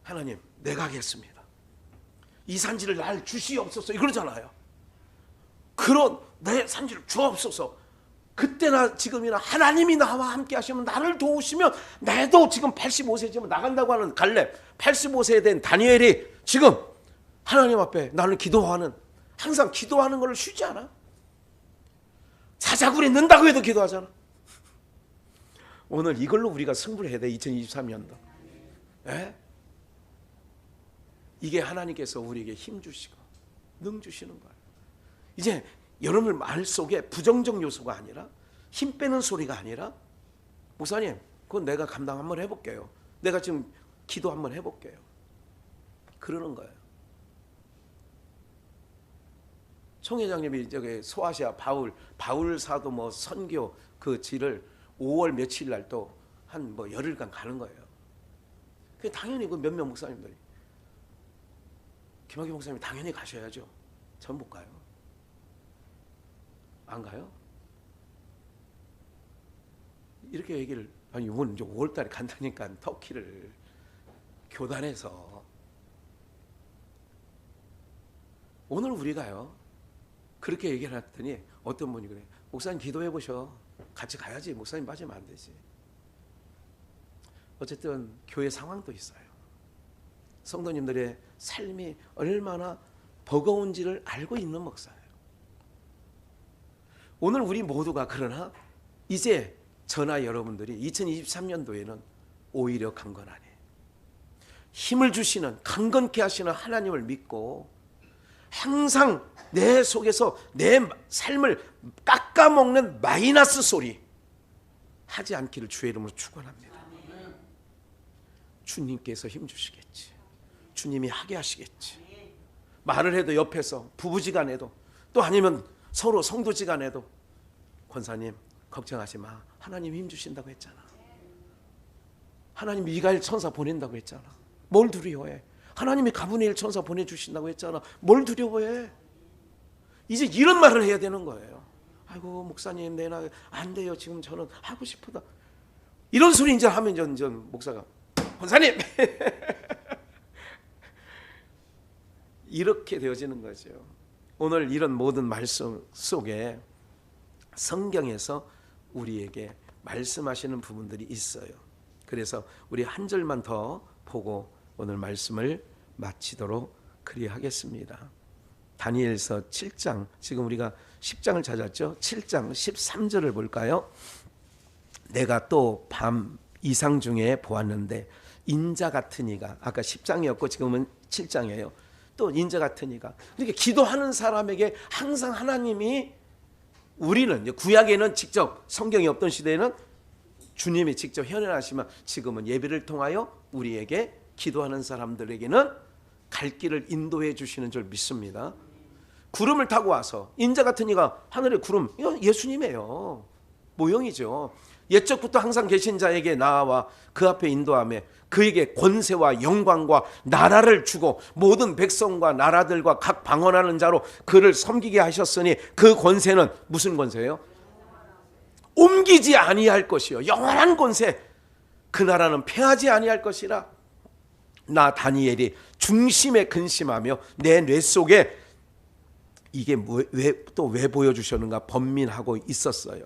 하나님 내가 하겠습니다. 이 산지를 날 주시옵소서 이러잖아요. 그런 내 산지를 주옵소서. 그때나 지금이나 하나님이 나와 함께 하시면 나를 도우시면 나도 지금 85세지만 나간다고 하는 갈렙 85세에 된 다니엘이 지금 하나님 앞에 나를 기도하는 항상 기도하는 걸 쉬지 않아. 사자굴에 넣는다고 해도 기도하잖아. 오늘 이걸로 우리가 승부를 해야 돼. 2023년도. 에? 이게 하나님께서 우리에게 힘 주시고 능 주시는 거예요. 이제 여러분 말 속에 부정적 요소가 아니라 힘 빼는 소리가 아니라 목사님 그건 내가 감당 한번 해볼게요. 내가 지금 기도 한번 해볼게요. 그러는 거예요. 총회장님이 저기 소아시아 바울 사도 뭐 선교 그 지를 5월 며칠 날 또 한 뭐 열흘간 가는 거예요. 그 당연히 그 몇몇 목사님들이 김학의 목사님 당연히 가셔야죠. 전 못 가요. 안 가요? 이렇게 얘기를 아니 이번 이제 5월달에 간다니까 터키를 교단에서 오늘 우리가요 그렇게 얘기를 했더니 어떤 분이 그래 목사님 기도해 보셔. 같이 가야지. 목사님 빠지면 안 되지. 어쨌든 교회 상황도 있어요. 성도님들의 삶이 얼마나 버거운지를 알고 있는 목사예요. 오늘 우리 모두가 그러나 이제 저나 여러분들이 2023년도에는 오히려 강건하네. 힘을 주시는 강건케 하시는 하나님을 믿고 항상 내 속에서 내 삶을 깎아먹는 마이너스 소리 하지 않기를 주의 이름으로 축원합니다. 주님께서 힘주시겠지. 주님이 하게 하시겠지. 말을 해도 옆에서 부부지간에도 또 아니면 서로 성도지간에도 권사님 걱정하지 마. 하나님 힘주신다고 했잖아. 하나님 미가엘 천사 보낸다고 했잖아. 뭘 두려워해. 하나님이 가브리엘 천사 보내주신다고 했잖아. 뭘 두려워해. 이제 이런 말을 해야 되는 거예요. 아이고 목사님 내나 안 돼요. 지금 저는 하고 싶다. 이런 소리 이제 하면 전 목사가 권사님 이렇게 되어지는 거죠. 오늘 이런 모든 말씀 속에 성경에서 우리에게 말씀하시는 부분들이 있어요. 그래서 우리 한 절만 더 보고 오늘 말씀을 마치도록 그리하겠습니다. 다니엘서 7장, 지금 우리가 10장을 찾았죠. 7장 13절을 볼까요? 내가 또 밤 이상 중에 보았는데 인자 같은 이가, 아까 10장이었고 지금은 7장이에요. 또 인자 같은 이가, 그러니까 기도하는 사람에게 항상 하나님이, 우리는 구약에는 직접 성경이 없던 시대에는 주님이 직접 현현하시면 지금은 예배를 통하여 우리에게 기도하는 사람들에게는 갈 길을 인도해 주시는 줄 믿습니다. 구름을 타고 와서 인자 같은 이가 하늘의 구름, 이건 예수님이에요. 모형이죠. 옛적부터 항상 계신 자에게 나아와 그 앞에 인도하며 그에게 권세와 영광과 나라를 주고 모든 백성과 나라들과 각 방언하는 자로 그를 섬기게 하셨으니 그 권세는 무슨 권세예요? 옮기지 아니할 것이요 영원한 권세. 그 나라는 패하지 아니할 것이라. 나 다니엘이 중심에 근심하며 내 뇌 속에 이게 왜 보여주셨는가 번민하고 있었어요.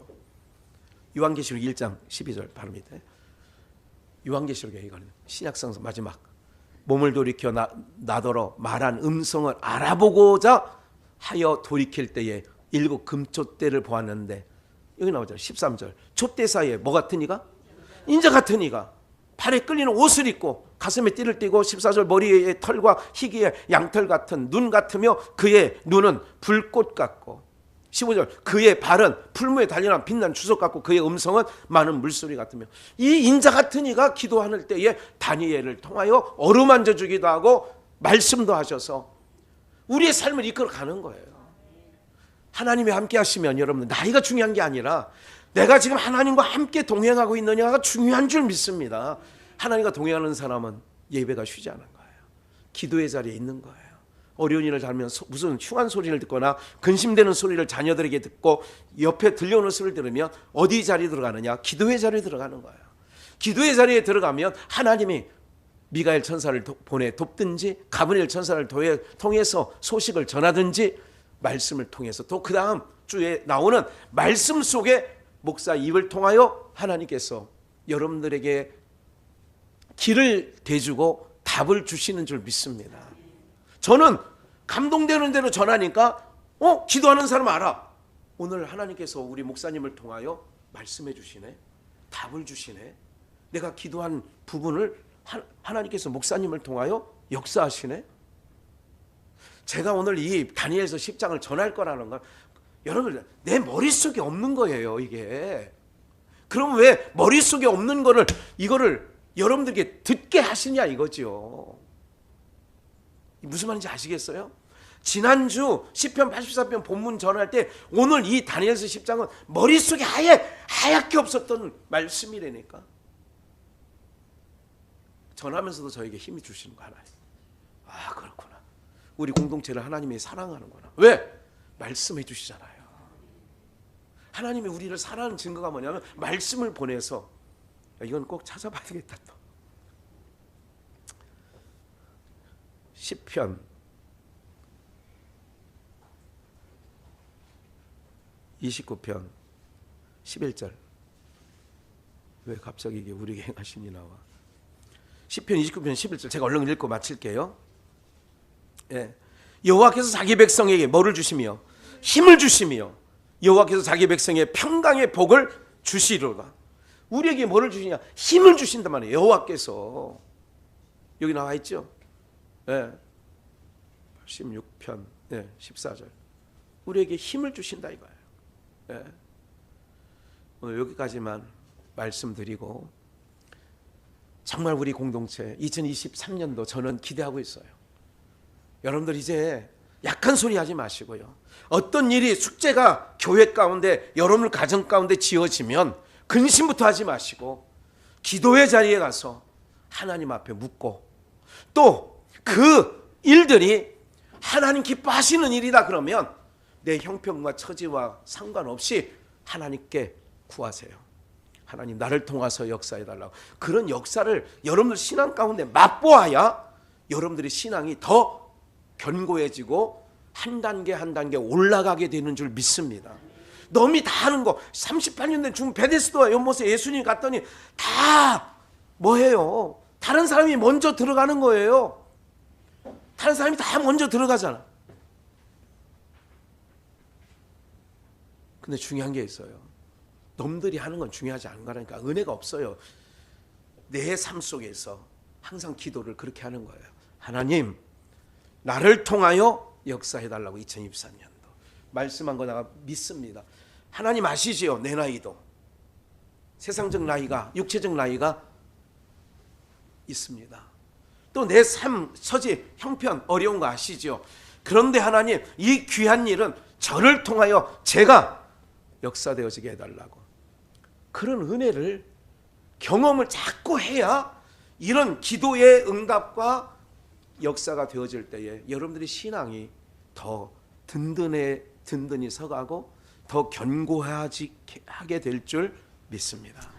요한계시록 1장 12절 바로 밑에 요한계시록에 이거는 신약성서 마지막 몸을 돌이켜 나더러 말한 음성을 알아보고자 하여 돌이킬 때에 7 금촛대를 보았는데 여기 나오죠. 13절 촛대 사이에 뭐 같은 이가? 인자 같은 이가 팔에 끌리는 옷을 입고 가슴에 띠를 띠고 14절 머리에 털과 희귀의 양털 같은 눈 같으며 그의 눈은 불꽃 같고 15절 그의 발은 풀무에 달려난 빛난 주석 같고 그의 음성은 많은 물소리 같으며 이 인자 같은 이가 기도하는 때에 다니엘을 통하여 어루만져 주기도 하고 말씀도 하셔서 우리의 삶을 이끌어 가는 거예요. 하나님이 함께 하시면 여러분 나이가 중요한 게 아니라 내가 지금 하나님과 함께 동행하고 있느냐가 중요한 줄 믿습니다. 하나님과 동행하는 사람은 예배가 쉬지 않은 거예요. 기도의 자리에 있는 거예요. 어려운 일을 하면 무슨 흉한 소리를 듣거나 근심되는 소리를 자녀들에게 듣고 옆에 들려오는 소리를 들으면 어디 자리에 들어가느냐? 기도의 자리에 들어가는 거예요. 기도의 자리에 들어가면 하나님이 미가엘 천사를 보내 돕든지 가브리엘 천사를 통해서 소식을 전하든지 말씀을 통해서 또 그 다음 주에 나오는 말씀 속에 목사 입을 통하여 하나님께서 여러분들에게 길을 대주고 답을 주시는 줄 믿습니다. 저는 감동되는 대로 전하니까 기도하는 사람 알아. 오늘 하나님께서 우리 목사님을 통하여 말씀해 주시네. 답을 주시네. 내가 기도한 부분을 하나님께서 목사님을 통하여 역사하시네. 제가 오늘 이 다니엘서 10장을 전할 거라는 건 여러분 내 머릿속에 없는 거예요. 이게 그럼 왜 머릿속에 없는 거를 이거를 여러분들에게 듣게 하시냐 이거죠. 무슨 말인지 아시겠어요? 지난주 시편 84편 본문 전할 때 오늘 이 다니엘서 10장은 머릿속에 아예 하얗게 없었던 말씀이라니까. 전하면서도 저에게 힘이 주시는 거 하나요. 아 그렇구나. 우리 공동체를 하나님이 사랑하는구나. 왜? 말씀해 주시잖아요. 하나님이 우리를 사랑하는 증거가 뭐냐면 말씀을 보내서 이건 꼭 찾아봐야 되겠다. 또 시편 29편 11절 왜 갑자기 이게 우리에게 행하시니 나와. 시편 29편 11절 제가 얼른 읽고 마칠게요. 예. 여호와께서 자기 백성에게 뭐를 주시며 힘을 주시며 여호와께서 자기 백성의 평강의 복을 주시리로다. 우리에게 뭐를 주시냐? 힘을 주신단 말이에요. 여호와께서 여기 나와 있죠. 예. 86편 14절 우리에게 힘을 주신다 이거예요. 예. 오늘 여기까지만 말씀드리고 정말 우리 공동체 2023년도 저는 기대하고 있어요. 여러분들 이제 약한 소리 하지 마시고요. 어떤 일이 숙제가 교회 가운데 여러분 가정 가운데 지어지면 근심부터 하지 마시고 기도의 자리에 가서 하나님 앞에 묻고 또 그 일들이 하나님 기뻐하시는 일이다 그러면 내 형편과 처지와 상관없이 하나님께 구하세요. 하나님 나를 통해서 역사해달라고. 그런 역사를 여러분들 신앙 가운데 맛보아야 여러분들의 신앙이 더 견고해지고 한 단계 한 단계 올라가게 되는 줄 믿습니다. 남이 다 하는 거 38년 된 중국 베데스다 연못에 예수님 갔더니 다 뭐예요? 다른 사람이 먼저 들어가는 거예요. 다른 사람이 다 먼저 들어가잖아. 근데 중요한 게 있어요. 놈들이 하는 건 중요하지 않은 거라니까. 은혜가 없어요. 내 삶 속에서 항상 기도를 그렇게 하는 거예요. 하나님 나를 통하여 역사해달라고. 2023년도 말씀한 거 내가 믿습니다. 하나님 아시지요? 내 나이도 세상적 나이가 육체적 나이가 있습니다. 또 내 삶, 처지, 형편 어려운 거 아시죠? 그런데 하나님 이 귀한 일은 저를 통하여 제가 역사되어지게 해달라고, 그런 은혜를 경험을 자꾸 해야 이런 기도의 응답과 역사가 되어질 때에 여러분들의 신앙이 더 든든히 서가고 더 견고하게 될 줄 믿습니다.